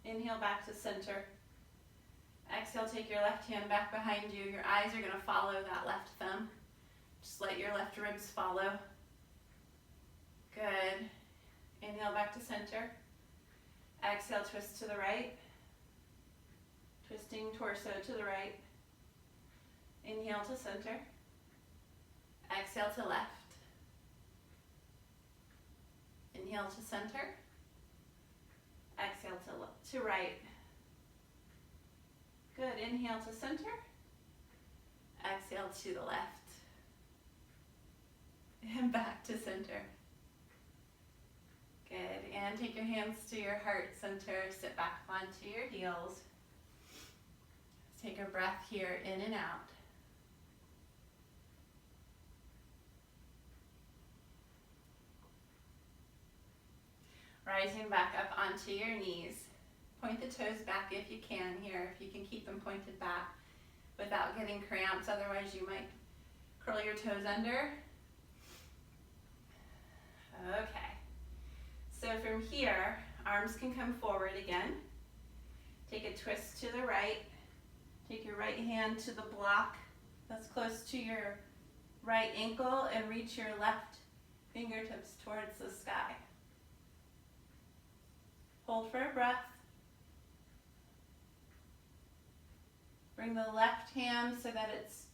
Inhale back to center. Exhale, take your left hand back behind you. Your eyes are going to follow that left thumb. Just let your left ribs follow. Good. Inhale back to center. Exhale, twist to the right. Twisting torso to the right. Inhale to center. Exhale to left. Inhale to center. Exhale to right. Good. Inhale to center. Exhale to the left. And back to center. Good. And take your hands to your heart center. Sit back onto your heels. Take a breath here in and out. Rising back up onto your knees. Point the toes back if you can here, if you can keep them pointed back without getting cramps. Otherwise you might curl your toes under. Okay. So from here, arms can come forward again. Take a twist to the right. Take your right hand to the block that's close to your right ankle and reach your left fingertips towards the sky. Hold for a breath. Bring the left hand so that it's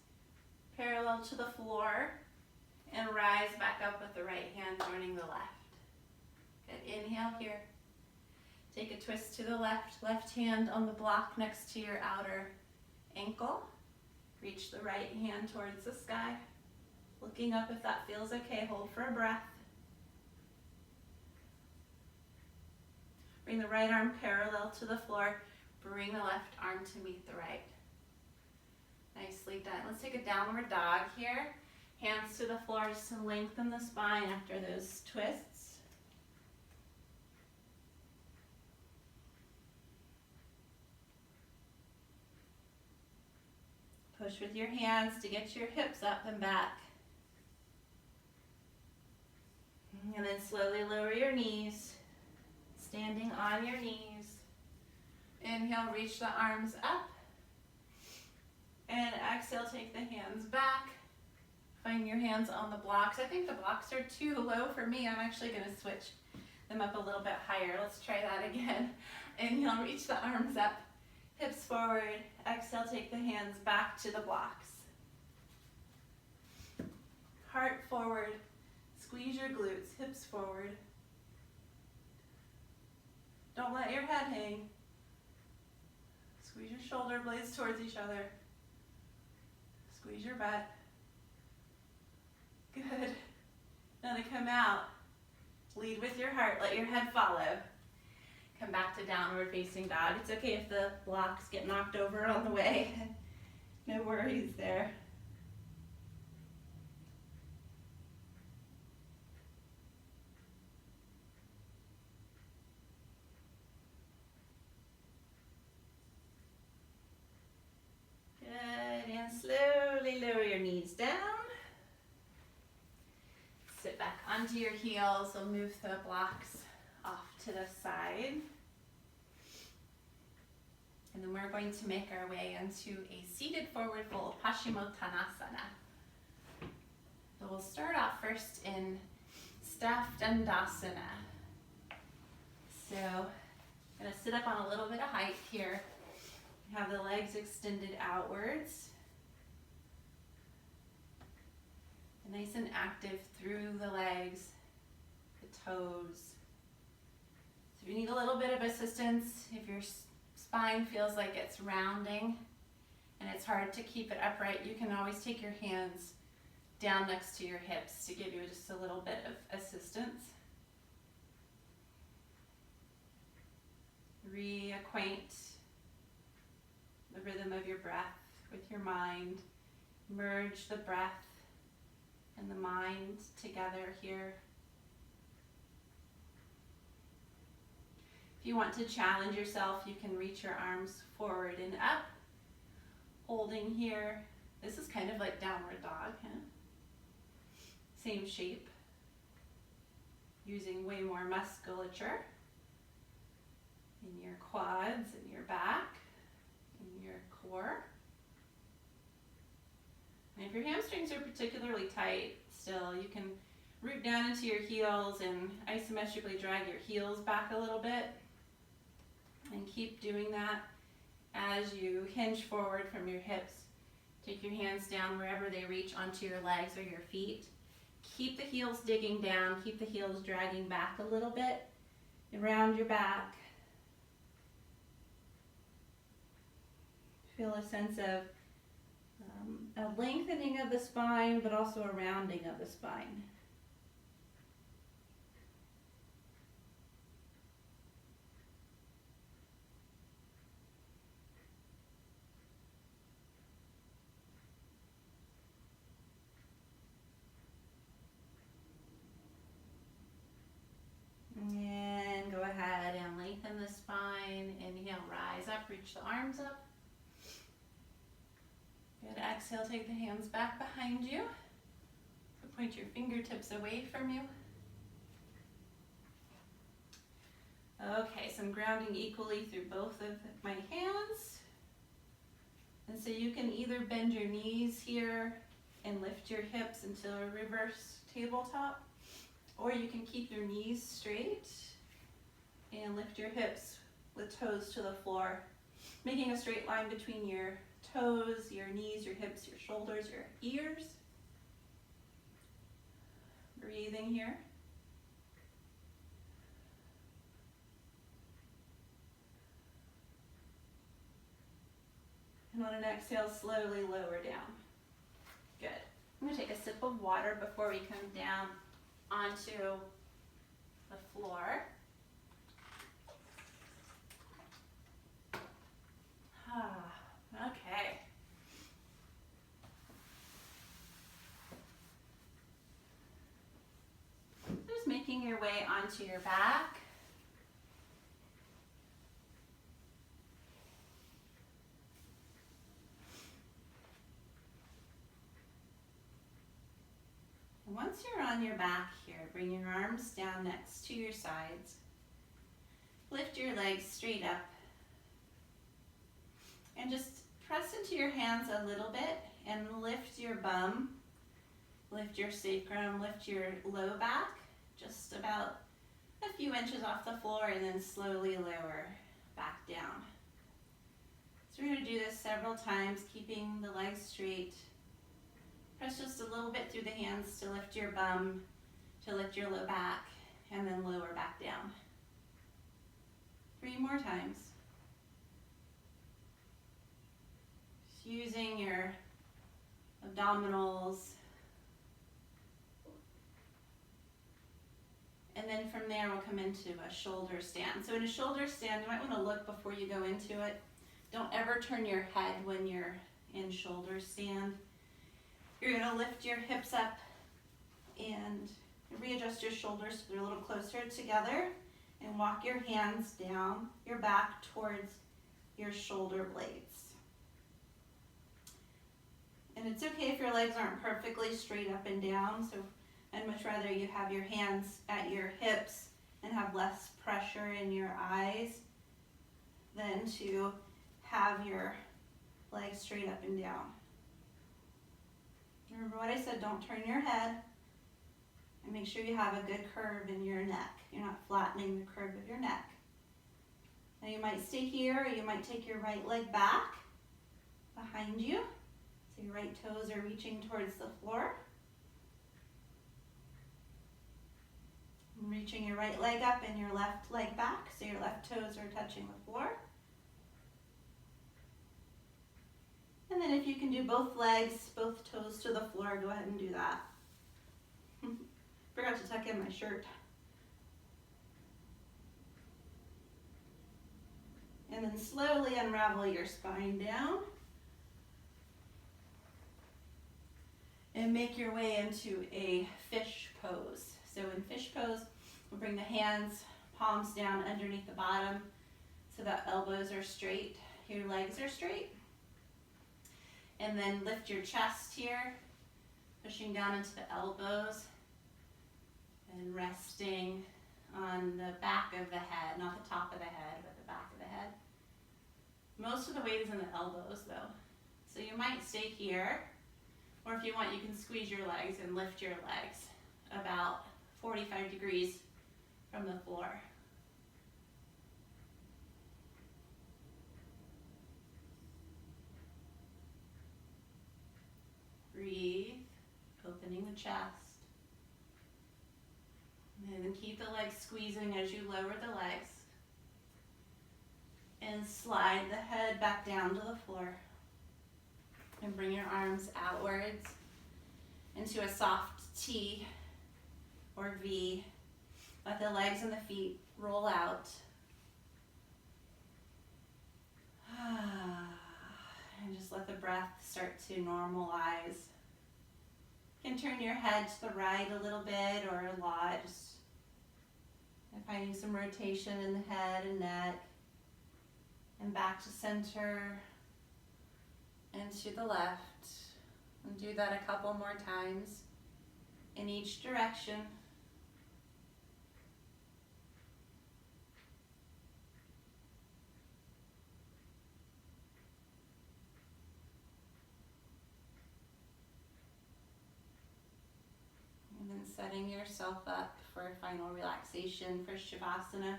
parallel to the floor and rise back up with the right hand joining the left. Good. Inhale here. Take a twist to the left. Left hand on the block next to your outer ankle. Reach the right hand towards the sky. Looking up if that feels okay. Hold for a breath. Bring the right arm parallel to the floor. Bring the left arm to meet the right. Nicely done. Let's take a downward dog here. Hands to the floor just to lengthen the spine after those twists. Push with your hands to get your hips up and back. And then slowly lower your knees, standing on your knees. Inhale, reach the arms up. And exhale, take the hands back. Find your hands on the blocks. I think the blocks are too low for me. I'm actually going to switch them up a little bit higher. Let's try that again. Inhale, reach the arms up, hips forward. Exhale, take the hands back to the blocks. Heart forward. Squeeze your glutes, hips forward. Don't let your head hang. Squeeze your shoulder blades towards each other. Squeeze your butt. Good. Now to come out, lead with your heart, let your head follow. Come back to downward facing dog. It's okay if the blocks get knocked over on the way. No worries there. Good, and slowly lower your knees down. Sit back onto your heels. We'll move the blocks off to the side. And then we're going to make our way into a seated forward fold, Paschimottanasana. So we'll start off first in Staff Dandasana. So I'm going to sit up on a little bit of height here. Have the legs extended outwards. Nice and active through the legs, the toes. So if you need a little bit of assistance, if your spine feels like it's rounding and it's hard to keep it upright, you can always take your hands down next to your hips to give you just a little bit of assistance. Reacquaint the rhythm of your breath with your mind. Merge the breath and the mind together here. If you want to challenge yourself, you can reach your arms forward and up, holding here. This is kind of like downward dog, huh? Same shape, using way more musculature in your quads and your back, in your core. And if your hamstrings are particularly tight still, you can root down into your heels and isometrically drag your heels back a little bit. And keep doing that as you hinge forward from your hips. Take your hands down wherever they reach onto your legs or your feet. Keep the heels digging down, keep the heels dragging back a little bit around your back. Feel a sense of a lengthening of the spine, but also a rounding of the spine. And go ahead and lengthen the spine. Inhale, rise up, reach the arms up. Good, exhale, take the hands back behind you. Point your fingertips away from you. Okay, so I'm grounding equally through both of my hands. And so you can either bend your knees here and lift your hips into a reverse tabletop, or you can keep your knees straight and lift your hips with toes to the floor, making a straight line between your toes, your knees, your hips, your shoulders, your ears. Breathing here. And on an exhale, slowly lower down. Good. I'm going to take a sip of water before we come down onto the floor. Okay. Just making your way onto your back. And once once you're on your back here, bring your arms down next to your sides. Lift your legs straight up. And just press into your hands a little bit and lift your bum, lift your sacrum, lift your low back, just about a few inches off the floor, and then slowly lower back down. So we're going to do this several times, keeping the legs straight. Press just a little bit through the hands to lift your bum, to lift your low back, and then lower back down. 3 more times. Just using your abdominals. And then from there we'll come into a shoulder stand. So in a shoulder stand, you might want to look before you go into it. Don't ever turn your head when you're in shoulder stand. You're going to lift your hips up and readjust your shoulders so they're a little closer together, and walk your hands down your back towards your shoulder blades. And it's okay if your legs aren't perfectly straight up and down, so I'd much rather you have your hands at your hips and have less pressure in your eyes than to have your legs straight up and down. Remember what I said, don't turn your head, and make sure you have a good curve in your neck. You're not flattening the curve of your neck. Now you might stay here, or you might take your right leg back behind you. So your right toes are reaching towards the floor. And reaching your right leg up and your left leg back, so your left toes are touching the floor. And then if you can do both legs, both toes to the floor, go ahead and do that. Forgot to tuck in my shirt. And then slowly unravel your spine down. And make your way into a fish pose. So in fish pose, we'll bring the hands, palms down underneath the bottom so that elbows are straight, your legs are straight. And then lift your chest here, pushing down into the elbows and resting on the back of the head, not the top of the head, but the back of the head. Most of the weight is in the elbows though. So you might stay here, or if you want, you can squeeze your legs and lift your legs about 45 degrees from the floor. Breathe, opening the chest. And then keep the legs squeezing as you lower the legs. And slide the head back down to the floor. And bring your arms outwards into a soft T or V. Let the legs and the feet roll out. And just let the breath start to normalize. You can turn your head to the right a little bit or a lot, just finding some rotation in the head and neck. And back to center and to the left. And do that a couple more times in each direction. And then setting yourself up for final relaxation for Shavasana.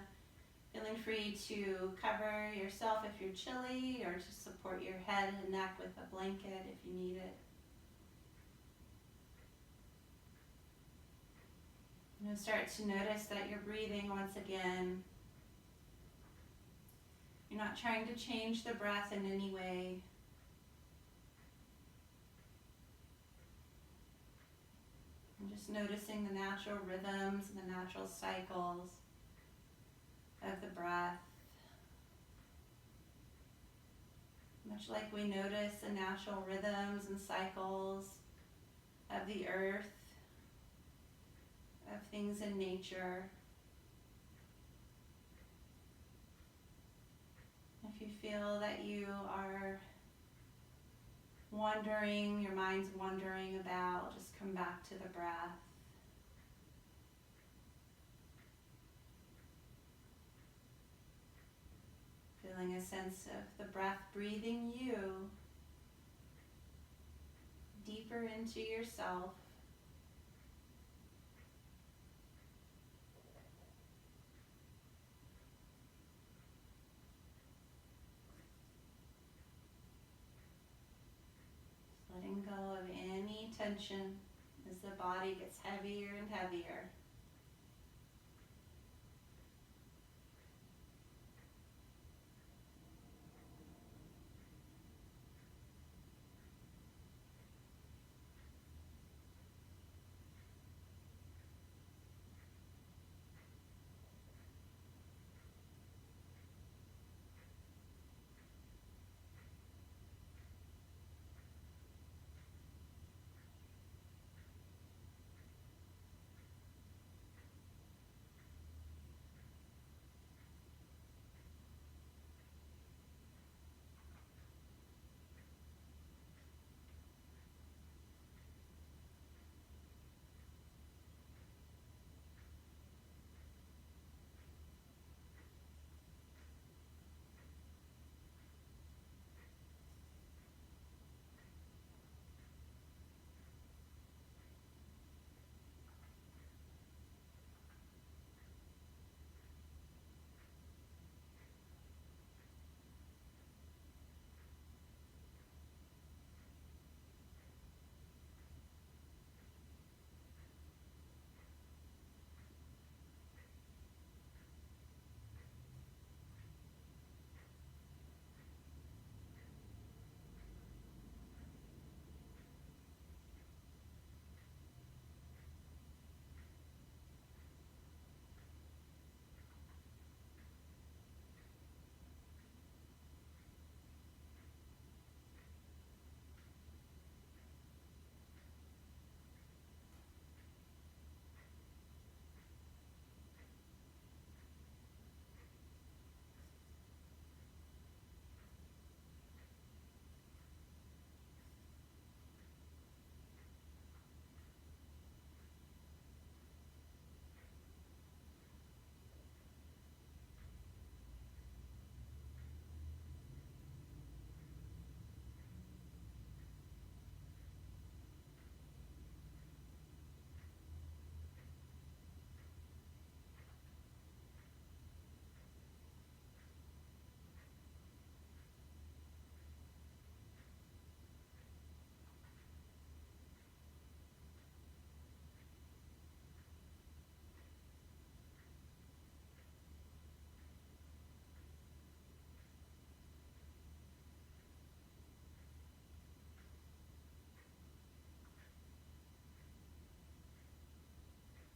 Feeling free to cover yourself if you're chilly, or to support your head and neck with a blanket if you need it. And start to notice that you're breathing once again. You're not trying to change the breath in any way. And just noticing the natural rhythms and the natural cycles of the breath. Much like we notice the natural rhythms and cycles of the earth, of things in nature. If you feel that you are wandering, your mind's wandering about, just come back to the breath. Feeling a sense of the breath breathing you deeper into yourself. Letting go of any tension as the body gets heavier and heavier.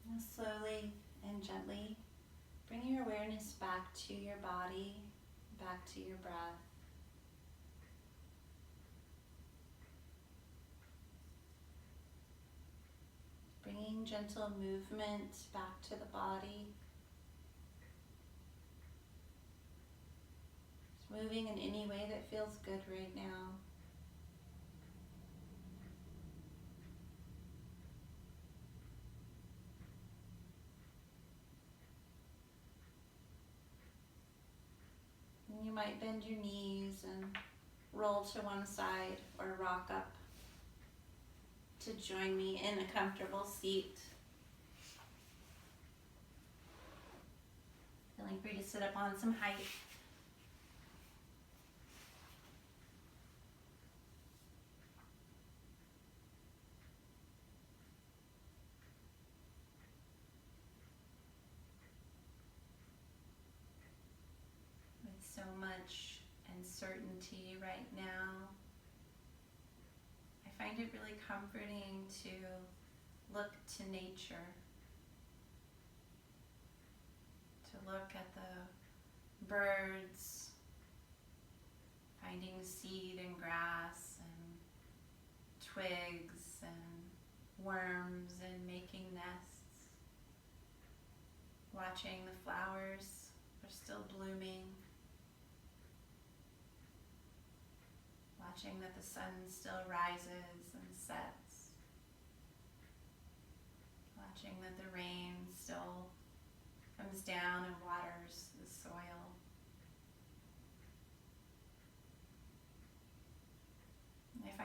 Now slowly and gently bring your awareness back to your body, back to your breath. Bringing gentle movement back to the body. Just moving in any way that feels good right now. And you might bend your knees and roll to one side or rock up to join me in a comfortable seat. Feeling free to sit up on some height. With so much uncertainty right now, I find it really comforting to look to nature, to look at the birds, finding seed and grass and twigs and worms and making nests, watching the flowers are still blooming, watching that the sun still rises and sets, watching that the rain still comes down and waters the soil.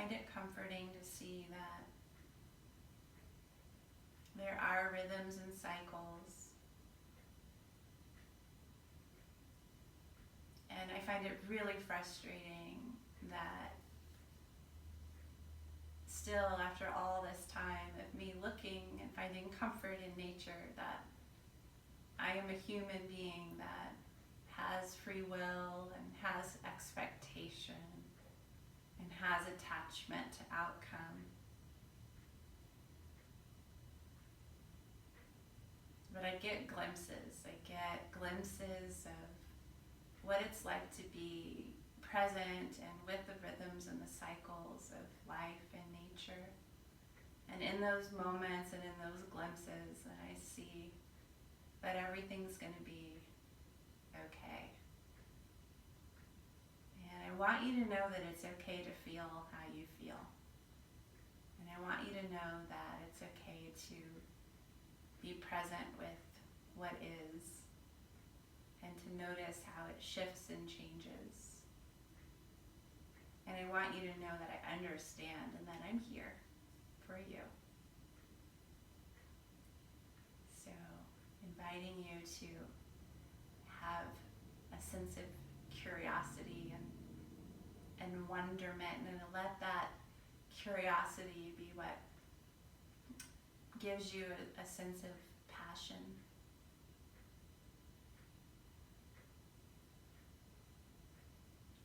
find it comforting to see that there are rhythms and cycles. And I find it really frustrating that still, after all this time of me looking and finding comfort in nature, that I am a human being that has free will and has expectation and has attachment to outcome. But I get glimpses of what it's like to be present and with the rhythms and the cycles of life and nature. And in those moments and in those glimpses, I see that everything's going to be okay. And I want you to know that it's okay to feel how you feel. And I want you to know that it's okay to be present with what is and to notice how it shifts and changes. And I want you to know that I understand and that I'm here for you. So, inviting you to have a sense of curiosity and wonderment, and to let that curiosity be what gives you a sense of passion.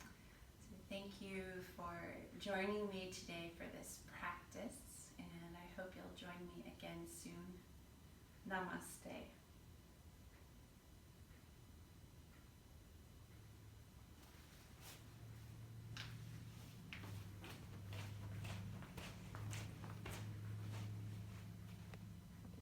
So thank you for joining me today for this practice, and I hope you'll join me again soon. Namaste.